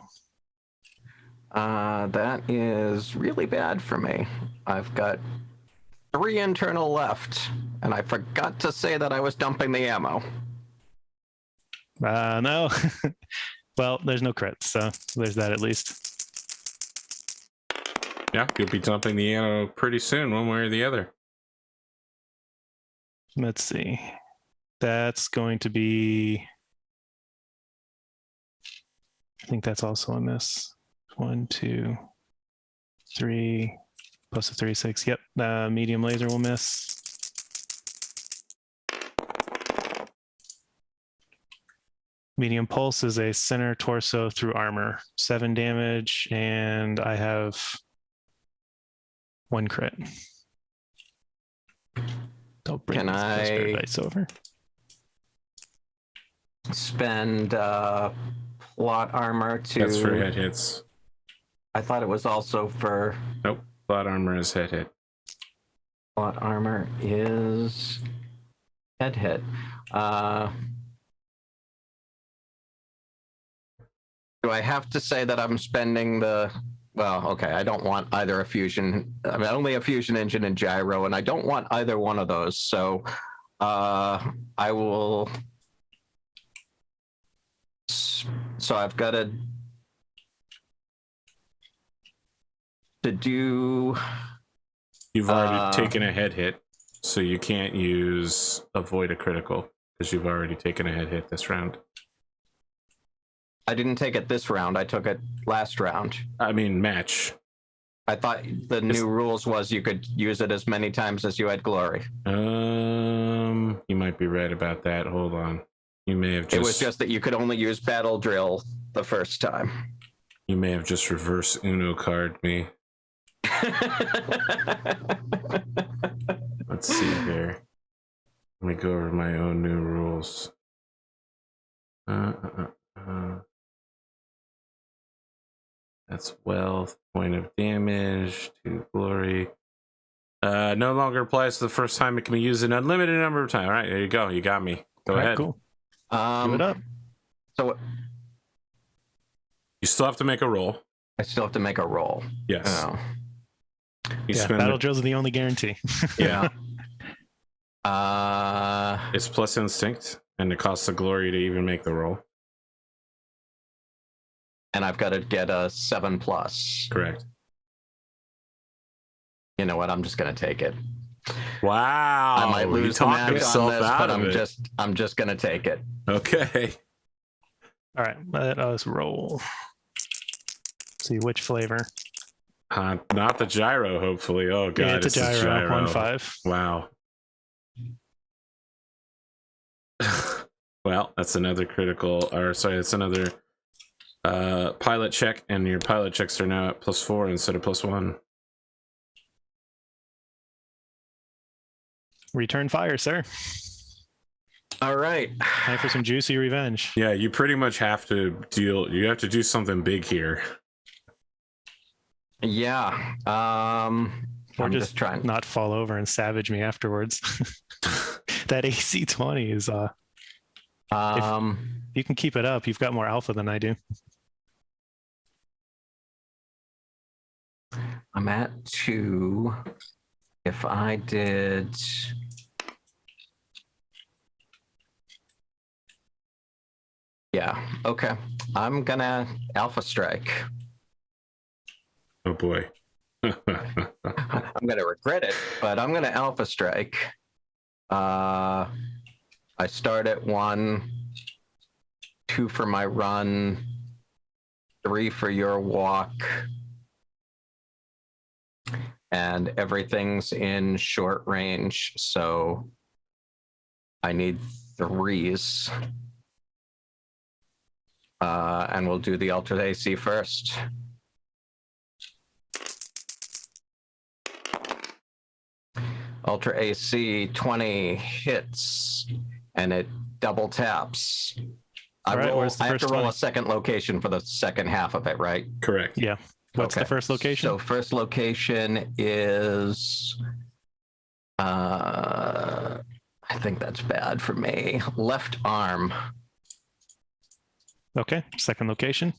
That is really bad for me. I've got 3 internal left, and I forgot to say that I was dumping the ammo. No. Well, there's no crits, so there's that at least. Yeah, you'll be dumping the ammo pretty soon, one way or the other. Let's see. That's going to be... I think that's also a miss. 1, 2, 3, plus a 3, 6. Yep, medium laser will miss. Medium pulse is a center torso through armor. 7 damage, and I have 1 crit. Don't bring Can the I spirit dice over. spend plot armor to... That's for head hits. I thought it was also for... Nope, plot armor is head hit. Plot armor is head hit. Do I have to say that I'm spending the... Well, okay, I don't want either a fusion... I mean, only a fusion engine and gyro, and I don't want either one of those, so I will... So I've got to do... You've already taken a head hit, so you can't use avoid a critical, because you've already taken a head hit this round. I didn't take it this round. I took it last round. I mean, match. I thought the new rules was you could use it as many times as you had glory. You might be right about that. Hold on. You may have just... It was just that you could only use battle drill the first time. You may have just reverse Uno card me. Let's see here. Let me go over my own new rules. That's wealth, point of damage, 2 glory. No longer applies to the first time. It can be used an unlimited number of times. All right, there you go. You got me. Go ahead. Cool. Give it up. So you still have to make a roll. I still have to make a roll. Yes. Oh. You Battle drills are the only guarantee. Yeah. Uh, It's plus instinct, and it costs a glory to even make the roll. and I've got to get a 7+. Correct. You know what? I'm just gonna take it. Wow. I might lose the talked match on yourself this, out but of I'm just gonna take it. Okay. All right, let us roll. See which flavor. Not the gyro, hopefully. Oh god, Yeah, it's a gyro. 1-5. Wow. Well, that's another critical, or sorry, that's another pilot check, and your pilot checks are now at +4 instead of +1. Return fire, sir. All right. Time for some juicy revenge. Yeah, you pretty much have to you have to do something big here. Yeah. Or I'm just just trying. not fall over and savage me afterwards. That AC 20 is if you can keep it up, you've got more alpha than I do. I'm at 2. If I did... Yeah, okay. I'm gonna Alpha Strike. Oh boy. I'm gonna regret it, but I'm gonna Alpha Strike. I start at 1, 2 for my run, 3 for your walk, and everything's in short range, so I need 3s. And we'll do the Ultra AC first. Ultra AC 20 hits, and it double taps. I have to roll a second location for the second half of it, right? Correct. Yeah. What's the first location? So first location is, I think that's bad for me. Left arm. Okay. Second location.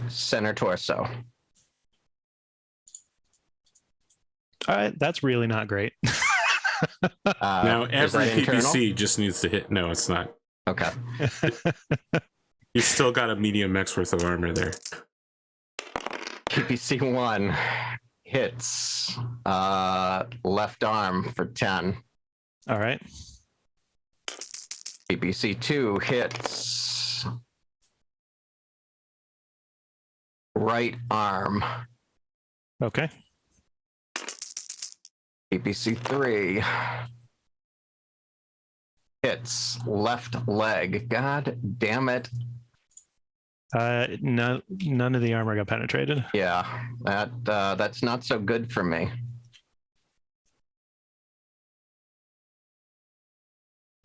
Center torso. All right. That's really not great. Now every internal? PPC just needs to hit. No, it's not. Okay. You still got a medium mech's worth of armor there. PPC 1 hits left arm for 10. All right. PPC 2 hits right arm. Okay. PPC 3 hits left leg. God damn it. No, none of the armor got penetrated. Yeah, that's not so good for me.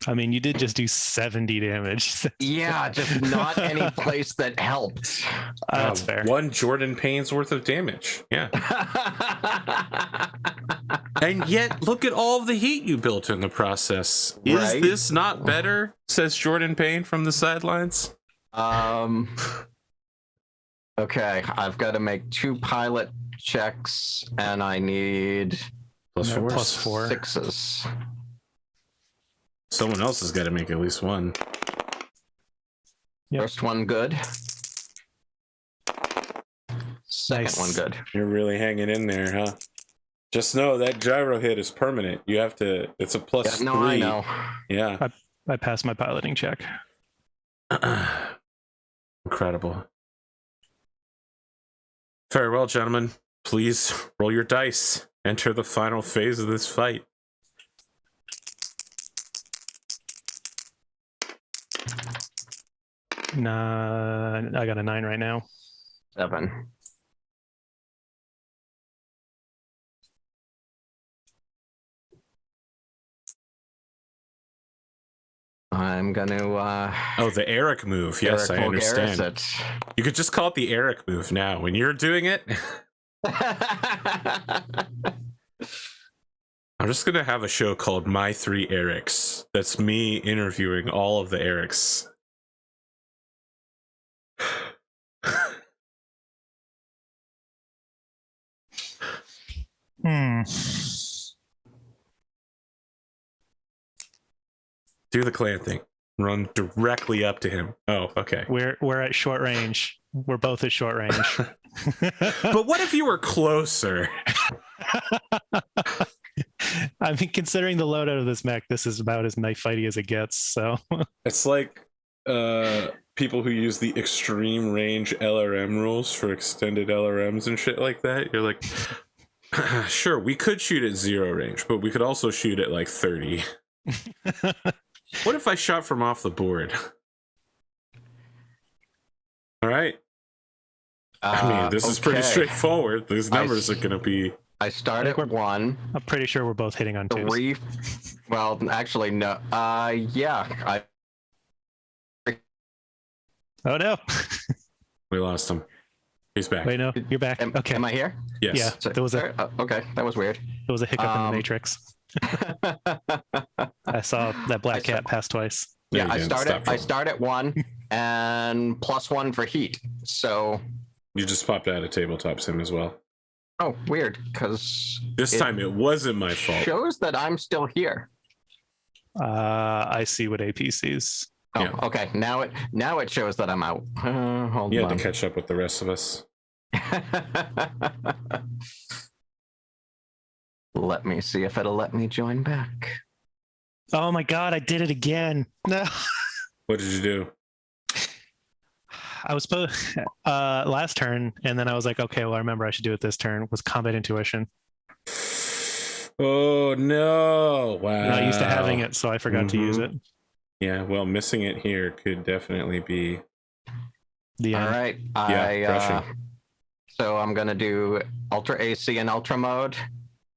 I mean, you did just do 70 damage. Yeah, just not any place that helped. That's fair. 1 Jordan Payne's worth of damage. Yeah. And yet, look at all of the heat you built in the process. Is Right? this not better? Says Jordan Payne from the sidelines. Okay, I've got to make 2 pilot checks, and I need +4. +4. 6s. Someone else has got to make at least 1. Yep. First one good. Second Nice. one good. You're really hanging in there, huh? Just know that gyro hit is permanent. You have to. It's a +3. Yeah, no, I know. Yeah. I passed my piloting check. Incredible. Farewell, gentlemen. Please roll your dice. Enter the final phase of this fight. Nah, I got a 9 right now. 7. I'm gonna Oh, the Eric move. Yes, Eric I understand. Vulgaris You could just call it the Eric move now. When you're doing it, I'm just going to have a show called My 3 Erics. That's me interviewing all of the Erics. Do the clan thing. Run directly up to him. Oh, okay. We're at short range. We're both at short range. But what if you were closer? I mean, considering the loadout of this mech, this is about as knife fighty as it gets. So It's like people who use the extreme range LRM rules for extended LRMs and shit like that. You're like, sure, we could shoot at 0 range, but we could also shoot at like 30. What if I shot from off the board? All right. I mean, this is pretty okay. straightforward. These numbers are going to be. I start at 1. I'm pretty sure we're both hitting on 2s. 3. Well, actually, no. Yeah. Oh no! We lost him. He's back. Wait, no, you're back. Okay. Am I here? Yes. Yeah, So- there was a okay, that was weird. hiccup in the matrix. I saw that black cat pass twice. There Yeah, you go. I start at 1 and +1 for heat. So, You just popped out of tabletop sim as well. oh, weird, because This time it wasn't my fault. shows that I'm still here. I see what AP sees. Oh, Yeah. okay. Now it shows that I'm out. Hold You had on. to catch up with the rest of us. Let me see if it'll let me join back. Oh my god, I did it again. No. What did you do? I was supposed last turn, and then I was like, okay, well, I remember I should do it this turn. Was combat intuition. Oh no! Wow. I'm not used to having it, so I forgot to use it. Yeah, well, missing it here could definitely be. The All end. right. crushing. So I'm gonna do Ultra AC and Ultra mode,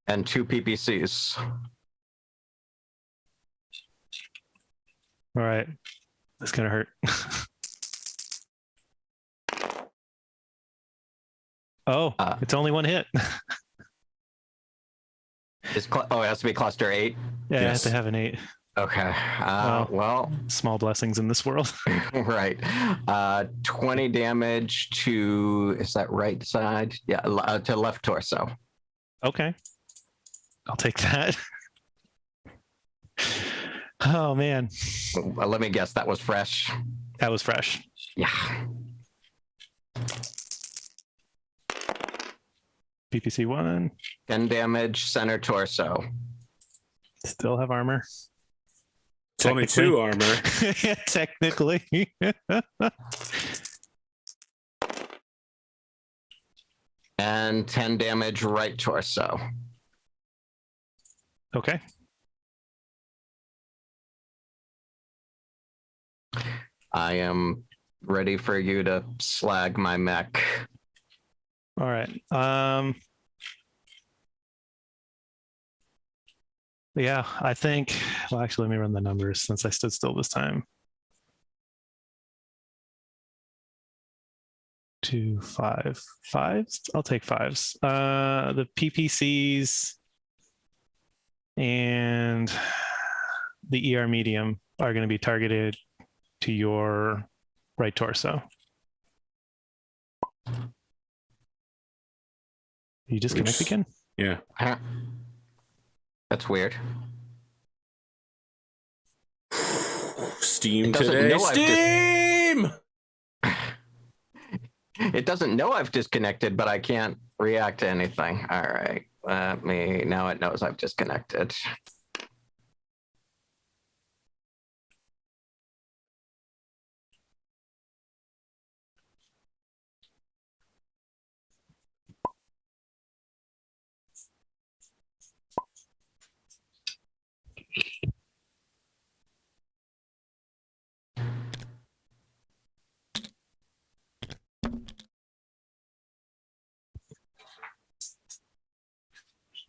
and 2 PPCs. All right, that's gonna hurt. Oh, it's only 1 hit. It has to be cluster 8. Yeah, I have Yes. to have an 8. Okay. Well, Small blessings in this world. right. 20 damage to, is that right side? Yeah, to left torso. Okay, I'll take that. Oh man, Let me guess, that was fresh. that was fresh. Yeah. PPC 1. 10 damage, center torso. Still have armor. It's only 2 armor. Technically. And 10 damage, right torso. Okay. I am ready for you to slag my mech. All right. Yeah, I think. Well, actually, let me run the numbers since I stood still this time. 2, 5, 5s. I'll take 5s. The PPCs and the ER medium are going to be targeted to your right torso. You disconnect again? Yeah. That's weird. Steam It doesn't today. know I've Steam! It doesn't know I've disconnected, but I can't react to anything. All right. Now it knows I've disconnected.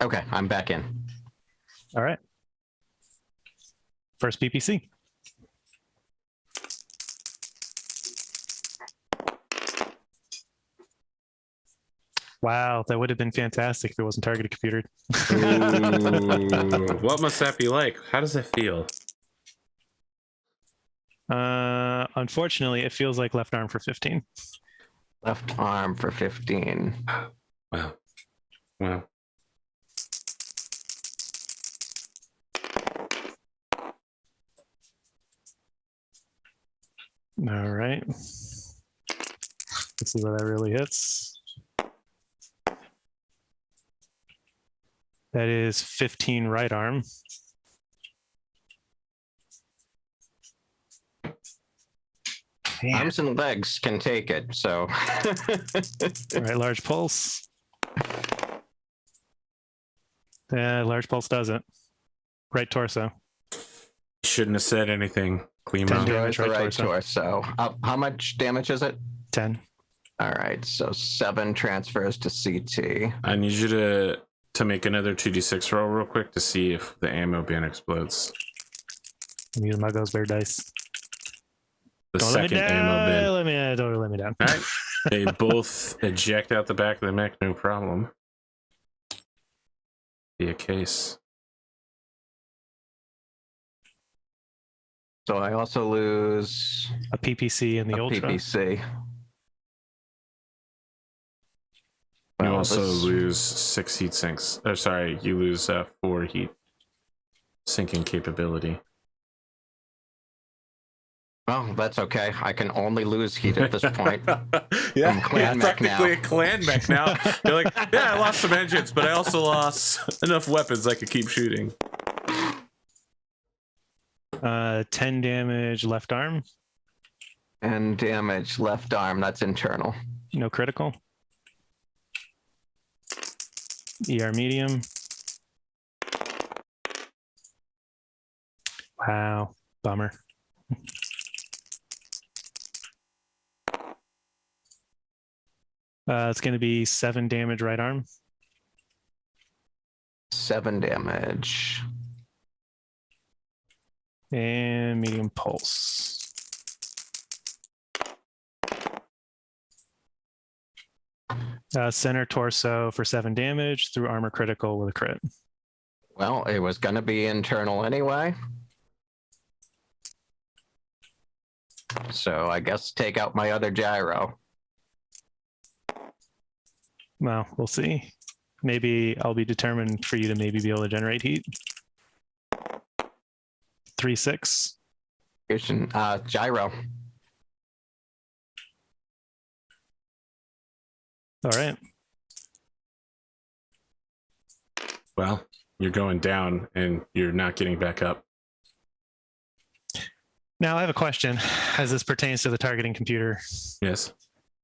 Okay, I'm back in. All right. First PPC. Wow, that would have been fantastic if it wasn't targeted computer. Ooh, what must that be like? How does that feel? Unfortunately, it feels like left arm for 15. Left arm for 15. Wow. Wow. All right. Let's see where that really hits. That is 15 right arm. Man. Arms and legs can take it, so. All right, large pulse. Yeah, large pulse doesn't. Right torso. Shouldn't have said anything. Clean 10 out. damage. Destroys the right right torso. torso. How much damage is it? 10. All right, so 7 transfers to CT. I need you to make another 2d6 roll real quick to see if the ammo bin explodes. I'm using my ghost bear dice. The Don't let me second down. ammo bin. Don't let me down. All right. They both eject out the back of the mech, no problem. Be a case. So I also lose A PPC in the a Ultra. PPC. You Well, also this- lose 6 heat sinks. Oh, sorry, you lose 4 heat sinking capability. Well, that's okay. I can only lose heat at this point. Yeah, I'm clan you're mech practically now. a clan mech now. You're like, yeah, I lost some engines, but I also lost enough weapons I could keep shooting. 10 damage left arm. And damage left arm. That's internal. No critical. ER medium. Wow. Bummer. It's going to be 7 damage right arm. 7 damage. And medium pulse. Center torso for 7 damage through armor critical with a crit. Well, it was going to be internal anyway. So I guess take out my other gyro. Well, we'll see. Maybe I'll be determined for you to maybe be able to generate heat. 3-6. Gyro. All right. Well, you're going down and you're not getting back up. Now I have a question as this pertains to the targeting computer Yes.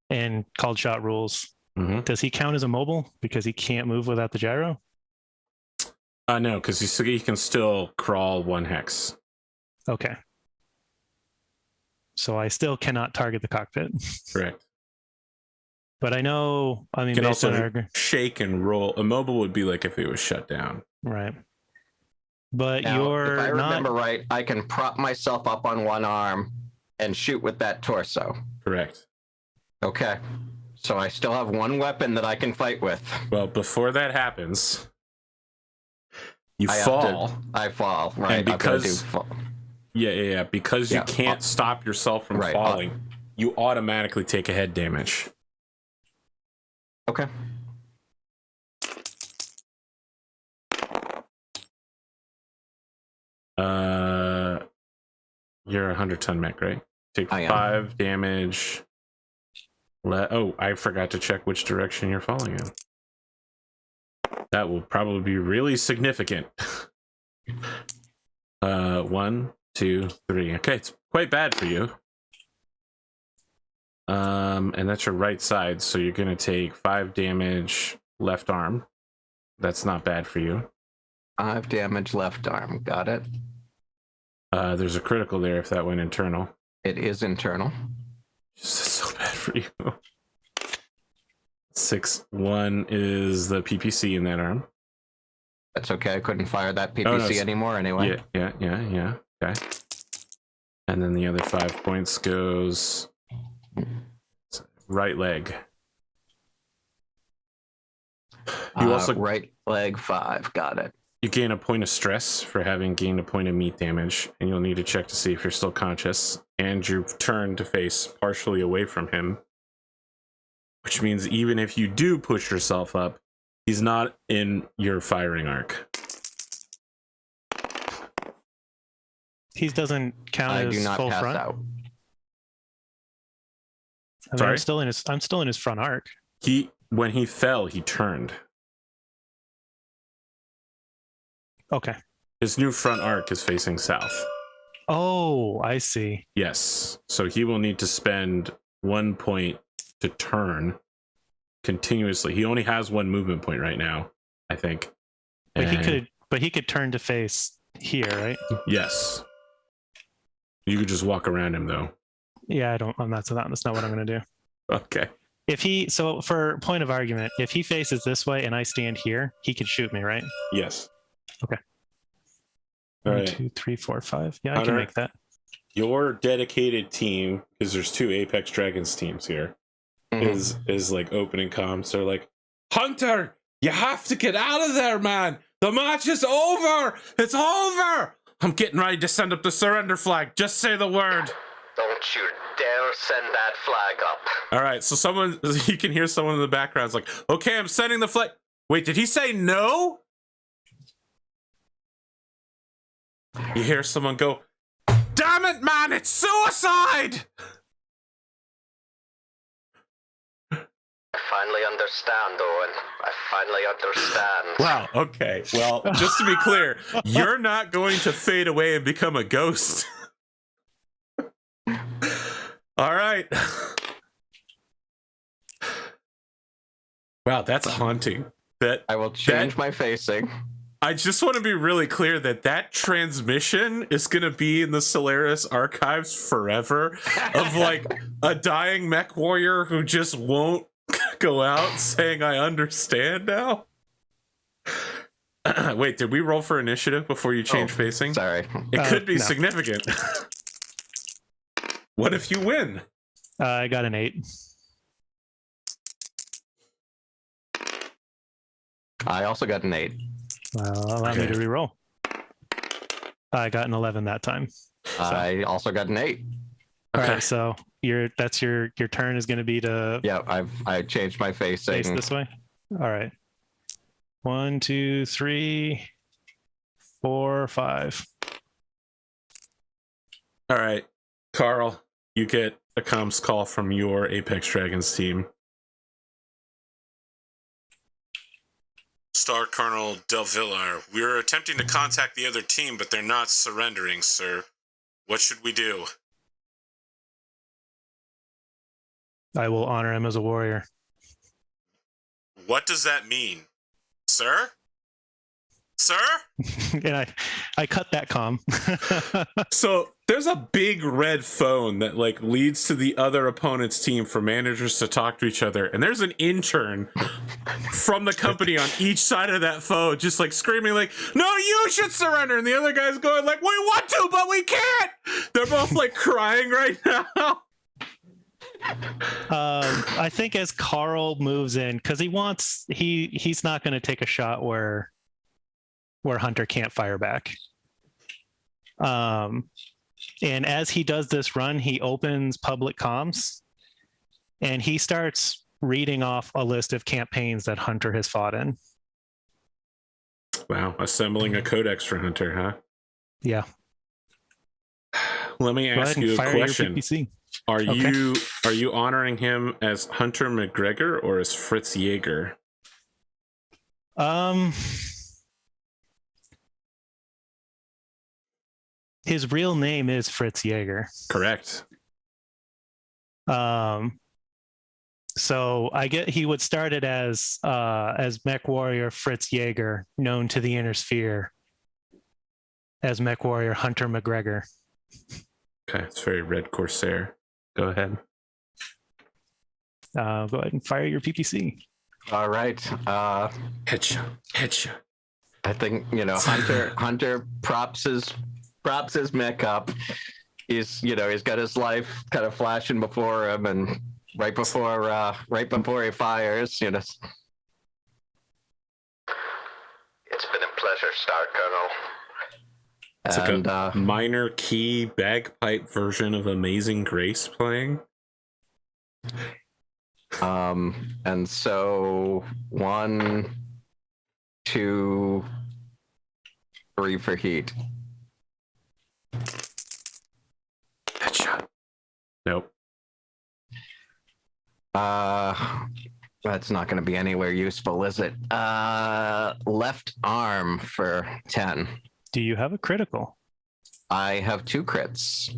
and called shot rules. Mm-hmm. Does he count as a mobile because he can't move without the gyro? No, because he can still crawl 1 hex. Okay. So I still cannot target the cockpit. Correct. But I know, I mean, You can based on also our, shake and roll. A mobile would be like if it was shut down. right. But Now, you're if I not, remember right, I can prop myself up on one arm and shoot with that torso. Correct. Okay. So I still have 1 weapon that I can fight with. Well, before that happens, you I fall. I fall, right? And I've gotta because- do fall. Yeah. Because you Yeah. can't stop yourself from Right. falling, you automatically take a head damage. Okay. You're a 100-ton mech, right? Take I am. 5 damage. Oh, I forgot to check which direction you're falling in. That will probably be really significant. 1, 2, 3. Okay, it's quite bad for you. And that's your right side, so you're gonna take 5 damage left arm. That's not bad for you. 5 damage left arm. Got it. There's a critical there if that went internal. It is internal. Just so bad for you. 6-1 is the PPC in that arm. That's okay. I couldn't fire that PPC Oh, no, anymore anyway. Yeah. Okay. And then the other 5 points goes right leg. You also right leg 5. Got it. you gain a point of stress for having gained a point of meat damage, and you'll need to check to see if you're still conscious. And you turn to face partially away from him, which means even if you do push yourself up, he's not in your firing arc. he doesn't count I as do not full pass front. out. I mean, Sorry? I'm still in his front arc. When he fell, he turned. Okay. His new front arc is facing south. Oh, I see. Yes. So he will need to spend 1 point to turn continuously. He only has 1 movement point right now, I think. But And- he could turn to face here, right? Yes. You could just walk around him though. Yeah, I don't. That's not what I'm gonna do. Okay. If he, so for point of argument, if he faces this way and I stand here, he can shoot me, right? Yes. Okay. All 1, right. 2, 3, 4, 5. Yeah, I Hunter, can make that. Your dedicated team, because there's 2 Apex Dragons teams here, is like opening comms. They're like, Hunter, you have to get out of there, man. The match is over. It's over. I'm getting ready to send up the surrender flag. Just say the word. Don't you dare send that flag up. All right, so someone, you can hear someone in the background is like, okay, I'm sending the flag. Wait, did he say no? You hear someone go, damn it, man, it's suicide! I finally understand, Owen. I finally understand. Wow, okay. Well, just to be clear, you're not going to fade away and become a ghost. All right. Wow, that's haunting. That I will change my facing. I just want to be really clear that transmission is going to be in the Solaris archives forever, of like a dying mech warrior who just won't go out saying, I understand now. Wait, did we roll for initiative before you change facing? Sorry. It could be no. significant. What if you win? I got an 8. I also got an 8. Allow me to reroll. I got an 11 that time. I also got an 8. All Okay. right, so your turn is going to be to Yeah, I changed my face facing. this way. All right. 1, 2, 3, 4, 5. All right, Karl, you get a comms call from your Apex Dragons team. Star Colonel delVillar, we're attempting to contact the other team, but they're not surrendering, sir. What should we do? I will honor him as a warrior. What does that mean? Sir? Sir? And I cut that comm. So there's a big red phone that like leads to the other opponent's team for managers to talk to each other, and there's an intern from the company on each side of that phone just like screaming like, no, you should surrender, and the other guy's going like, we want to but we can't. They're both like crying right now. I think as Karl moves in, because he's not going to take a shot where Hunter can't fire back. And as he does this run, he opens public comms and he starts reading off a list of campaigns that Hunter has fought in. Wow, assembling a codex for Hunter, huh? Yeah. Let me Go ahead ask and you a fire your question. PPC. Are Okay. you honoring him as Hunter MacGreggor or as Fritz Jaeger? His real name is Fritz Jaeger. Correct. So I get he would start it as Mech Warrior Fritz Jaeger, known to the Inner Sphere as Mech Warrior Hunter MacGregor. Okay, it's very Red Corsair. Go ahead. Go ahead and fire your PPC. All right. Headshot. I think Hunter props his mech up. He's got his life kind of flashing before him, and right before he fires, It's been a pleasure, Star Colonel. It's like a minor key bagpipe version of Amazing Grace playing. And so 1, 2, 3 for heat. Headshot. Nope. That's not going to be anywhere useful, is it? Left arm for 10. Do you have a critical? I have 2 crits.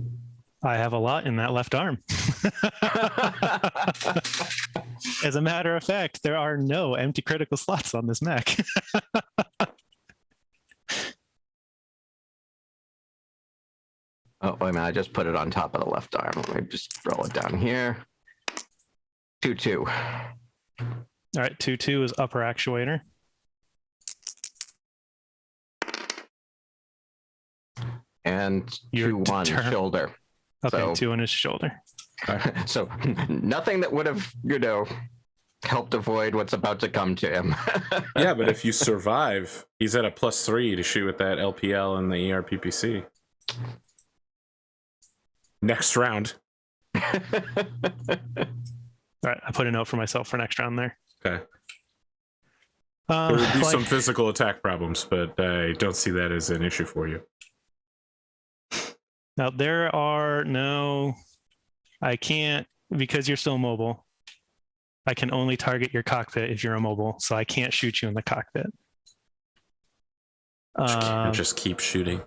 I have a lot in that left arm. As a matter of fact, there are no empty critical slots on this mech. Oh, wait a minute. I just put it on top of the left arm. Let me just roll it down here. 2-2. All right, 2-2 is upper actuator. And You're 2-1 determined. shoulder. Okay, So- 2 on his shoulder. So nothing that would have, helped avoid what's about to come to him. Yeah, but if you survive, he's at a +3 to shoot with that LPL and the ERPPC. Next round. All right, I put a note for myself for next round there. Okay. There would be like- some physical attack problems, but I don't see that as an issue for you. Now there are no, I can't, because you're still mobile. I can only target your cockpit if you're immobile, so I can't shoot you in the cockpit. And just keep shooting.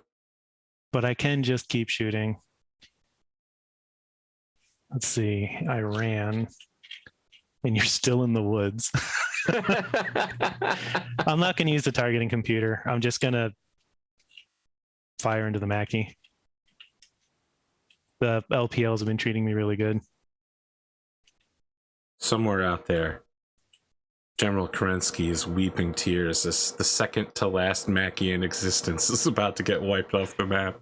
But I can just keep shooting. Let's see, I ran, and you're still in the woods. I'm not going to use the targeting computer. I'm just going to fire into the Mackie. The LPLs have been treating me really good. Somewhere out there, General Kerensky is weeping tears as the second to last Mackie in existence is about to get wiped off the map.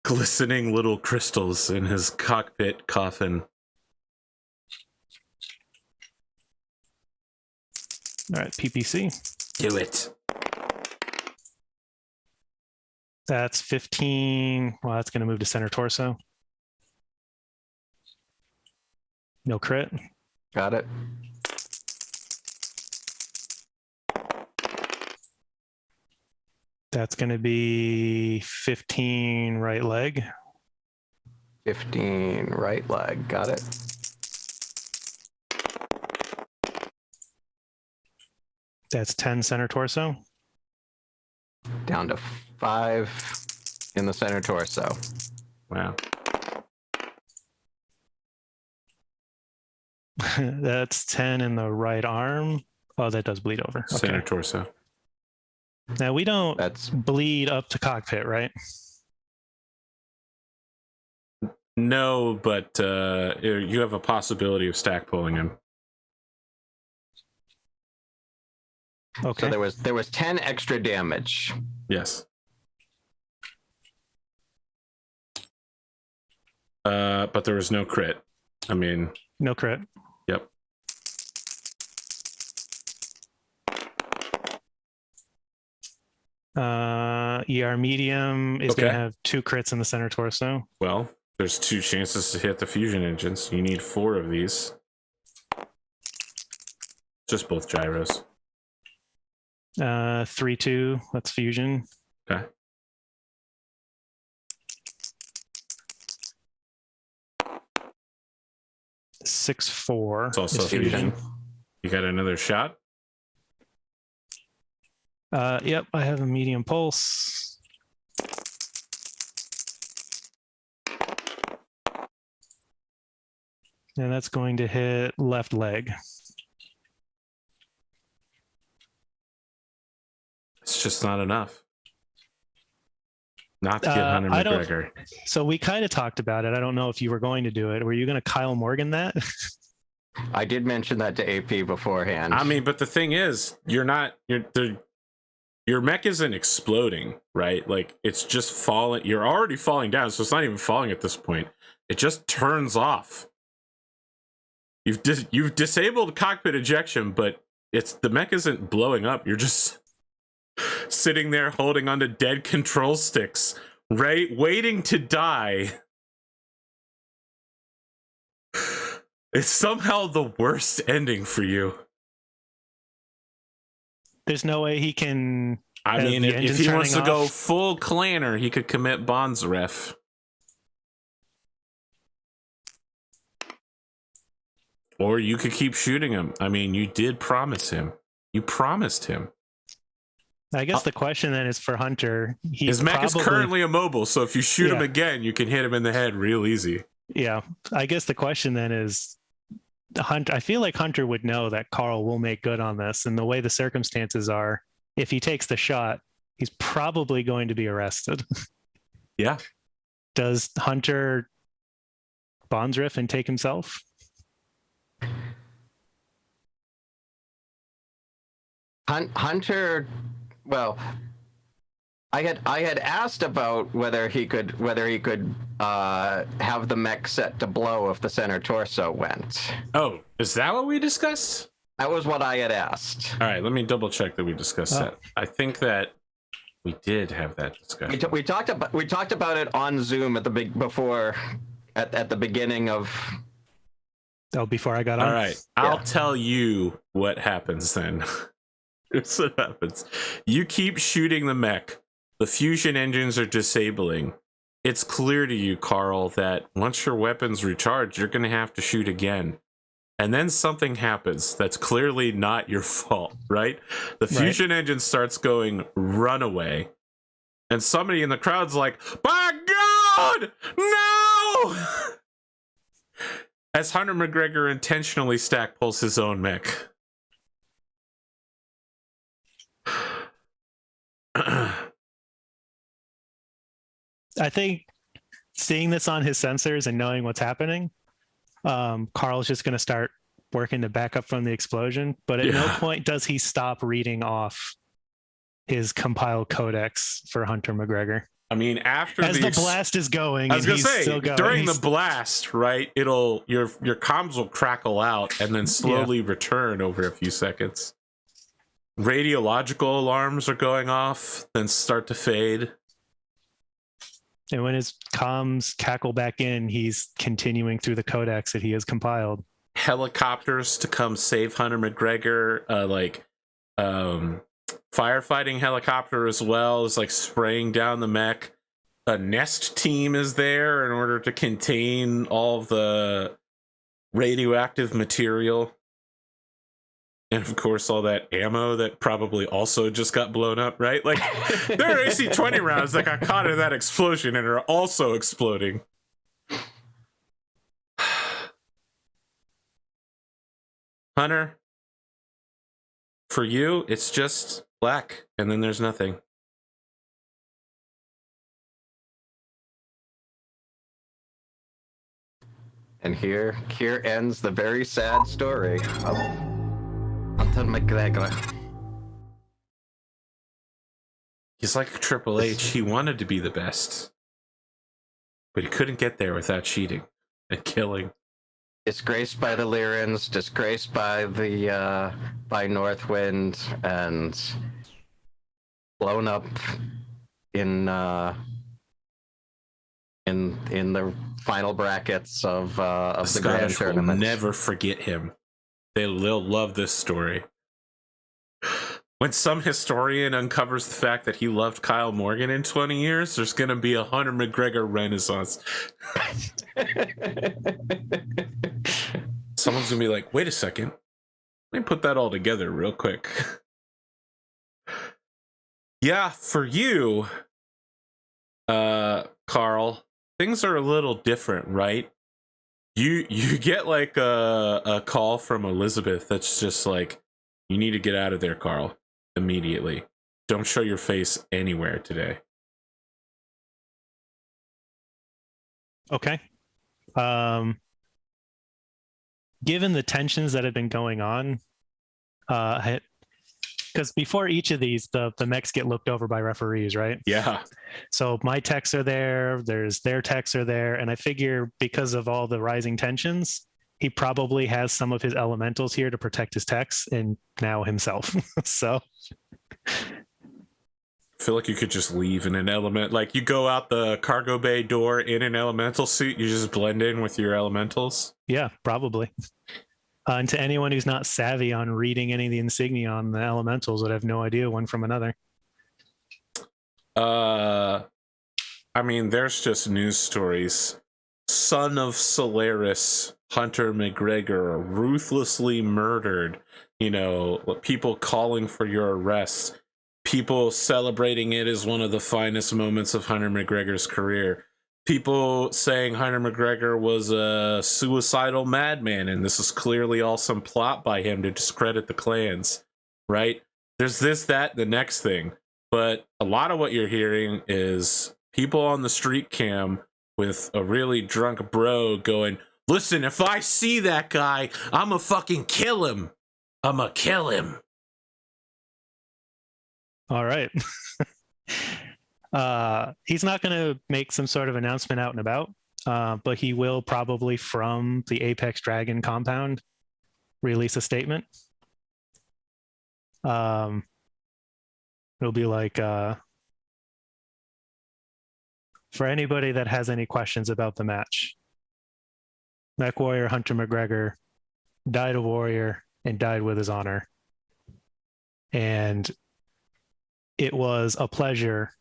Glistening little crystals in his cockpit coffin. All right, PPC. Do it. That's 15. Well, that's going to move to center torso. No crit. Got it. That's going to be 15 right leg. 15 right leg. Got it. That's 10 center torso. Down to 5 in the center torso. Wow. That's 10 in the right arm. Oh, that does bleed over. Center Okay. torso. Now we don't That's bleed up to cockpit, right? No, but you have a possibility of stack pulling him. Okay. so there was 10 extra damage. Yes. But there was no crit. I mean, No crit. yep. ER medium is going Okay. to have 2 crits in the center torso. Well, there's 2 chances to hit the fusion engines. You need 4 of these. Just both gyros. 3-2. That's fusion. Okay. Six four. It's also is fusion. You got another shot? Yep, I have a medium pulse. And that's going to hit left leg. It's just not enough. Not to get Hunter I don't- MacGregor. So we kind of talked about it. I don't know if you were going to do it. Were you going to Kyle Morgan that? I did mention that to AP beforehand. I mean, but the thing is, your mech isn't exploding, right? Like, it's just falling. You're already falling down, so it's not even falling at this point. It just turns off. You've disabled cockpit ejection, but the mech isn't blowing up. You're just sitting there holding onto dead control sticks, right? Waiting to die. It's somehow the worst ending for you. There's no way he can. I As mean, the if engine's he wants to turning go off. full clanner, he could commit bonds ref. Or you could keep shooting him. I mean, you did promise him. You promised him. I guess the question then is for Hunter. His mech is currently immobile, so if you shoot him Yeah. again, you can hit him in the head real easy. Yeah, I guess the question then is, Hunter. I feel like Hunter would know that Karl will make good on this, and the way the circumstances are, if he takes the shot, he's probably going to be arrested. Yeah. Does Hunter Bondsriff and take himself? Hunter, well, I had asked about whether he could have the mech set to blow if the center torso went. Oh, is that what we discussed? That was what I had asked. All right, let me double check that we discussed that. I think that we did have that discussion. We talked about it on Zoom at the beginning of. Oh, before I got on. All right, Yeah. I'll tell you what happens then. Here's what happens. You keep shooting the mech. The fusion engines are disabling. It's clear to you, Karl, that once your weapons recharge, you're going to have to shoot again. And then something happens that's clearly not your fault, right? The fusion engine starts going runaway. And somebody in the crowd's like, "My God, no!" As Hunter MacGregor intentionally stack pulls his own mech. I think seeing this on his sensors and knowing what's happening, Karl's just going to start working to back up from the explosion. But at no point does he stop reading off his compiled codex for Hunter MacGregor. I mean, after as the blast is going, I was gonna say still going, during the blast, right? Your comms will crackle out and then slowly return over a few seconds. Radiological alarms are going off, then start to fade. And when his comms cackle back in, he's continuing through the codex that he has compiled. Helicopters to come save Hunter MacGregor, firefighting helicopter as well is like spraying down the mech. A nest team is there in order to contain all of the radioactive material. And of course, all that ammo that probably also just got blown up, right? Like, there are AC-20 rounds that got caught in that explosion and are also exploding. Hunter, for you, it's just black, and then there's nothing. And here ends the very sad story of Hunter MacGregor. He's like Triple H. He wanted to be the best, but he couldn't get there without cheating and killing. Disgraced by the Lyrans, disgraced by the by Northwind, and blown up in the final brackets of the grand Scottish will tournament. never forget him. They'll love this story. When some historian uncovers the fact that he loved Kyle Morgan in 20 years, there's going to be a Hunter MacGregor renaissance. Someone's going to be like, wait a second. Let me put that all together real quick. Yeah, for you, Karl, things are a little different, right? You get like a call from Elizabeth that's just like, you need to get out of there, Karl, immediately. Don't show your face anywhere today. Okay. Given the tensions that have been going on, because before each of these, the mechs get looked over by referees, right? Yeah. So my techs are there, their techs are there, and I figure because of all the rising tensions, he probably has some of his elementals here to protect his techs and now himself. So I feel like you could just leave in an element. Like you go out the cargo bay door in an elemental suit, you just blend in with your elementals. yeah, probably. And to anyone who's not savvy on reading any of the insignia on the elementals would have no idea one from another. I mean, there's just news stories. Son of Solaris, Hunter MacGregor, ruthlessly murdered. You know, people calling for your arrest. People celebrating it as one of the finest moments of Hunter MacGregor's career. People saying Hunter MacGregor was a suicidal madman, and this is clearly all some plot by him to discredit the clans, right? There's this, that, the next thing. But a lot of what you're hearing is people on the street cam with a really drunk bro going, listen, if I see that guy, I'ma fucking kill him. I'ma kill him. All right. He's not going to make some sort of announcement out and about, but he will probably from the Apex Dragon compound release a statement. It'll be like, for anybody that has any questions about the match, Mech Warrior Hunter MacGregor died a warrior and died with his honor. And it was a pleasure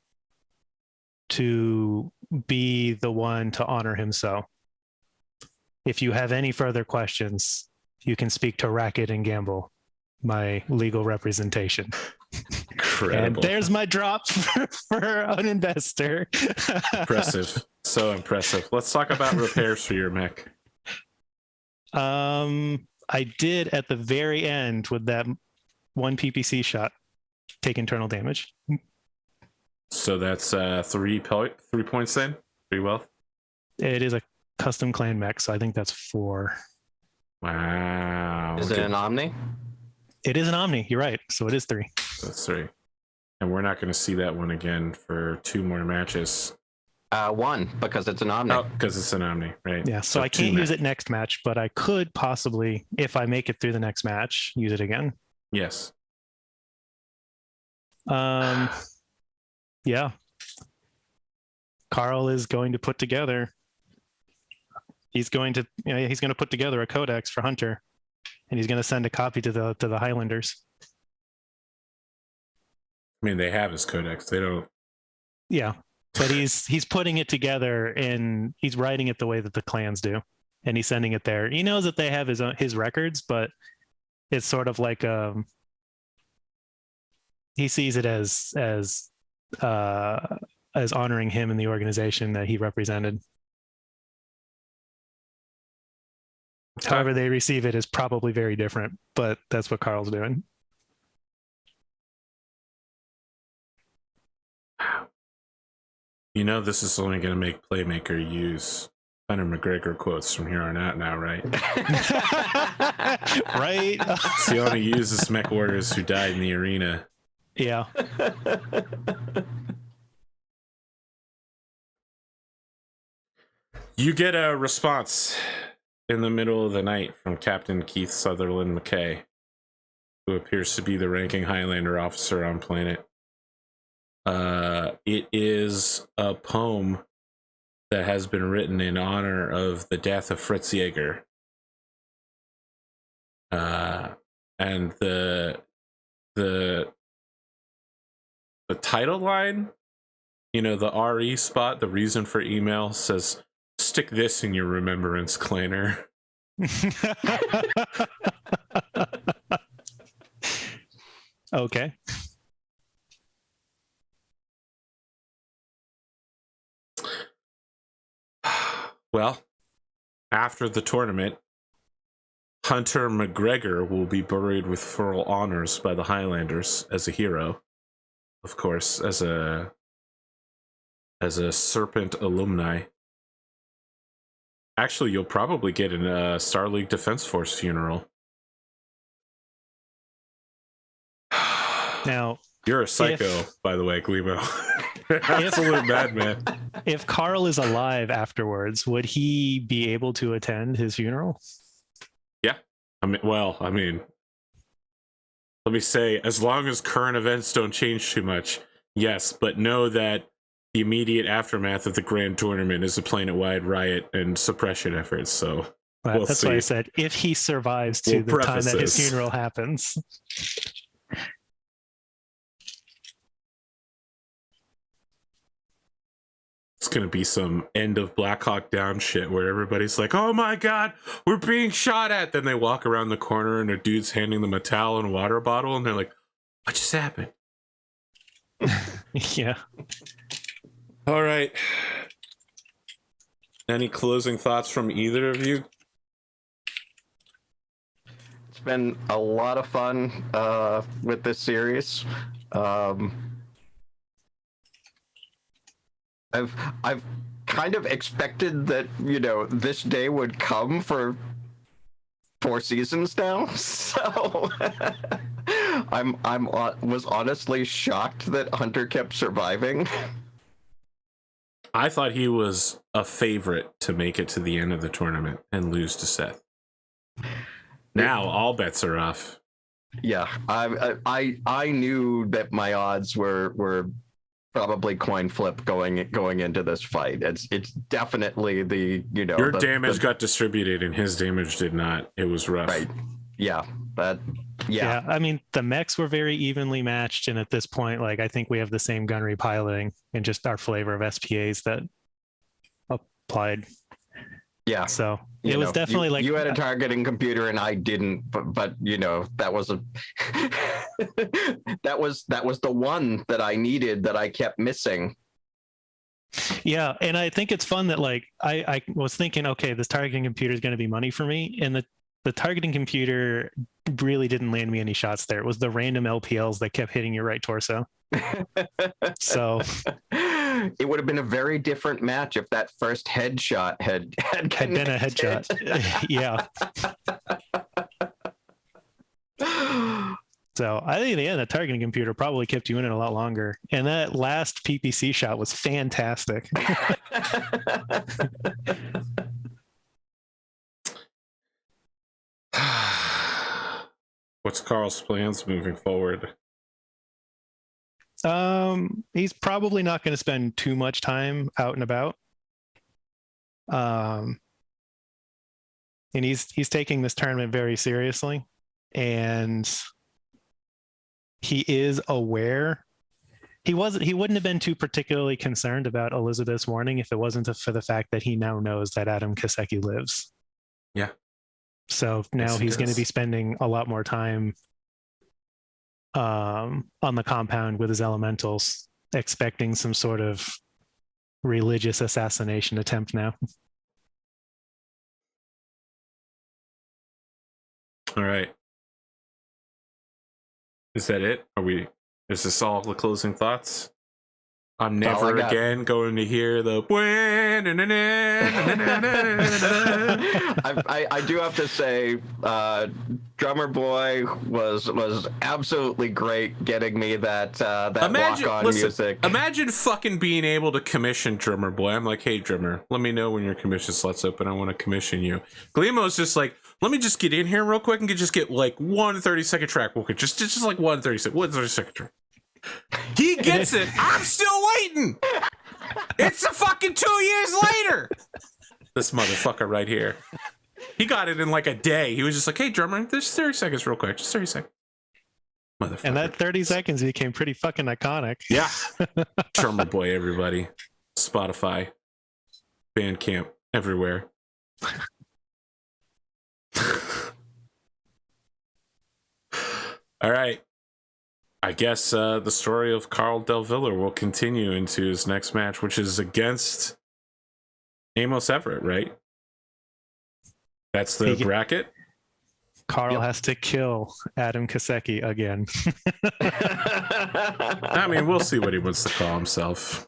to be the one to honor him so. If you have any further questions, you can speak to Racket and Gamble, my legal representation. Incredible. And there's my drop for an investor. Impressive. So impressive. Let's talk about repairs for your mech. I did at the very end with that one PPC shot take internal damage. So that's 3 points then? 3 wealth? It is a custom clan mech, so I think that's 4. Wow. Is it an Omni? It is an Omni, you're right. So it is 3. That's 3. And we're not going to see that one again for 2 more matches. 1, because it's an Omni. Oh, because it's an Omni, right? Yeah, so I can't use it next match, but I could possibly, if I make it through the next match, use it again. Yes. Yeah. Karl is going to put together. He's going to put together a codex for Hunter, and he's going to send a copy to the Highlanders. I mean, they have his codex. They don't. Yeah, but he's putting it together and he's writing it the way that the clans do, and he's sending it there. He knows that they have his records, but it's sort of like he sees it as honoring him and the organization that he represented. However they receive it is probably very different, but that's what Karl's doing. You know, this is only going to make Playmaker use Hunter MacGregor quotes from here on out now, right? Right? So he only uses mech warriors who died in the arena. Yeah. You get a response in the middle of the night from Captain Keith Sutherland McKay, who appears to be the ranking Highlander officer on planet. It is a poem that has been written in honor of the death of Fritz Jaeger. And the title line, you know, the RE spot, the reason for email, says, stick this in your remembrance, Clanner. Okay. Well, after the tournament, Hunter MacGregor will be buried with full honors by the Highlanders as a hero. Of course, as a Serpent alumni. Actually, you'll probably get a Star League Defense Force funeral. Now, you're a psycho, by the way, Glebo. Absolute madman. If Karl is alive afterwards, would he be able to attend his funeral? Yeah. I mean, let me say, as long as current events don't change too much, yes, but know that the immediate aftermath of the grand tournament is a planet-wide riot and suppression efforts, so that's why I said if he survives to the time that his funeral happens. It's gonna be some end of Black Hawk Down shit where everybody's like, oh my god, we're being shot at. Then they walk around the corner and a dude's handing them a towel and water bottle and they're like, what just happened? Yeah. All right. Any closing thoughts from either of you? It's been a lot of fun with this series. I've kind of expected that, you know, this day would come for 4 seasons now. So was honestly shocked that Hunter kept surviving. I thought he was a favorite to make it to the end of the tournament and lose to Seth. Now all bets are off. Yeah, I knew that my odds were probably coin flip going into this fight. It's definitely the, you know, your damage got distributed and his damage did not. It was rough. Right. Yeah. But yeah. I mean, the mechs were very evenly matched, and at this point, like, I think we have the same gun repiloting and just our flavor of SPAs that applied. Yeah. So it was definitely you had a targeting computer and I didn't, but you know, that was that was the one that I needed that I kept missing. Yeah, and I think it's fun that, like, I was thinking, okay, this targeting computer is going to be money for me, and the targeting computer really didn't land me any shots there. It was the random LPLs that kept hitting your right torso. So it would have been a very different match if that first headshot had been a headshot. Yeah. So I think, yeah, the targeting computer probably kept you in it a lot longer. And that last PPC shot was fantastic. What's Karl's plans moving forward? He's probably not going to spend too much time out and about. And he's taking this tournament very seriously, and he is aware. He wouldn't have been too particularly concerned about Elizabeth's warning if it wasn't for the fact that he now knows that Adam Kaseki lives. Yeah. So now Yes, he's going to be spending a lot more time on the compound with his elementals, expecting some sort of religious assassination attempt now. All right. Is that it? Is this all the closing thoughts? I'm never again going to hear the. I do have to say, Drummer Boy was absolutely great getting me that walk-on music. Imagine fucking being able to commission Drummer Boy. I'm like, hey, Drummer, let me know when your commission slot's open. I want to commission you. Gleemo's just like, let me just get in here real quick and get like 1 30-second track. Just like 1 30-second track. He gets it. I'm still waiting. It's a fucking 2 years later. This motherfucker right here. He got it in like a day. He was just like, hey, drummer, there's 30 seconds real quick. Just 30 seconds. Motherfucker. And that 30 seconds became pretty fucking iconic. Yeah. Drummer Boy, everybody. Spotify. Bandcamp. Everywhere. All right. I guess the story of Karl delVillar will continue into his next match, which is against Amos Everett, right? That's the bracket. Karl has to kill Adam Kaseki again. I mean, we'll see what he wants to call himself.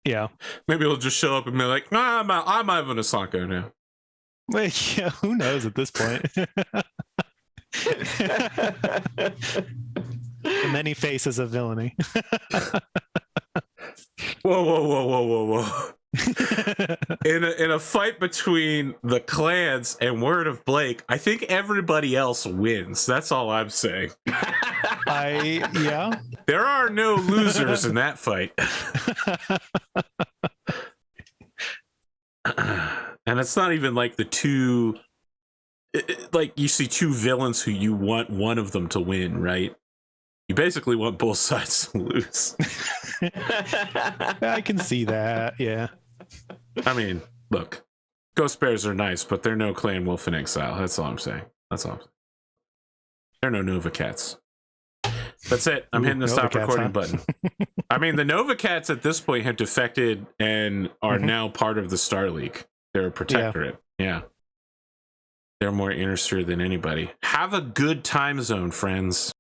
Yeah. Maybe he'll just show up and be like, nah, I'm Ivan Asanko now. Wait, yeah, who knows at this point? The many faces of villainy. Whoa. In a fight between the clans and Word of Blake, I think everybody else wins. That's all I'm saying. Yeah. There are no losers in that fight. And it's not even like the two, like you see two villains who you want one of them to win, right? You basically want both sides to lose. I can see that, yeah. I mean, look, Ghost Bears are nice, but they're no Clan Wolf in Exile. That's all I'm saying. They're no Nova Cats. That's it. I'm hitting the stop recording button. I mean, the Nova Cats at this point have defected and are now part of the Star League. They're a protectorate. Yeah. They're more Innister than anybody. Have a good time zone, friends.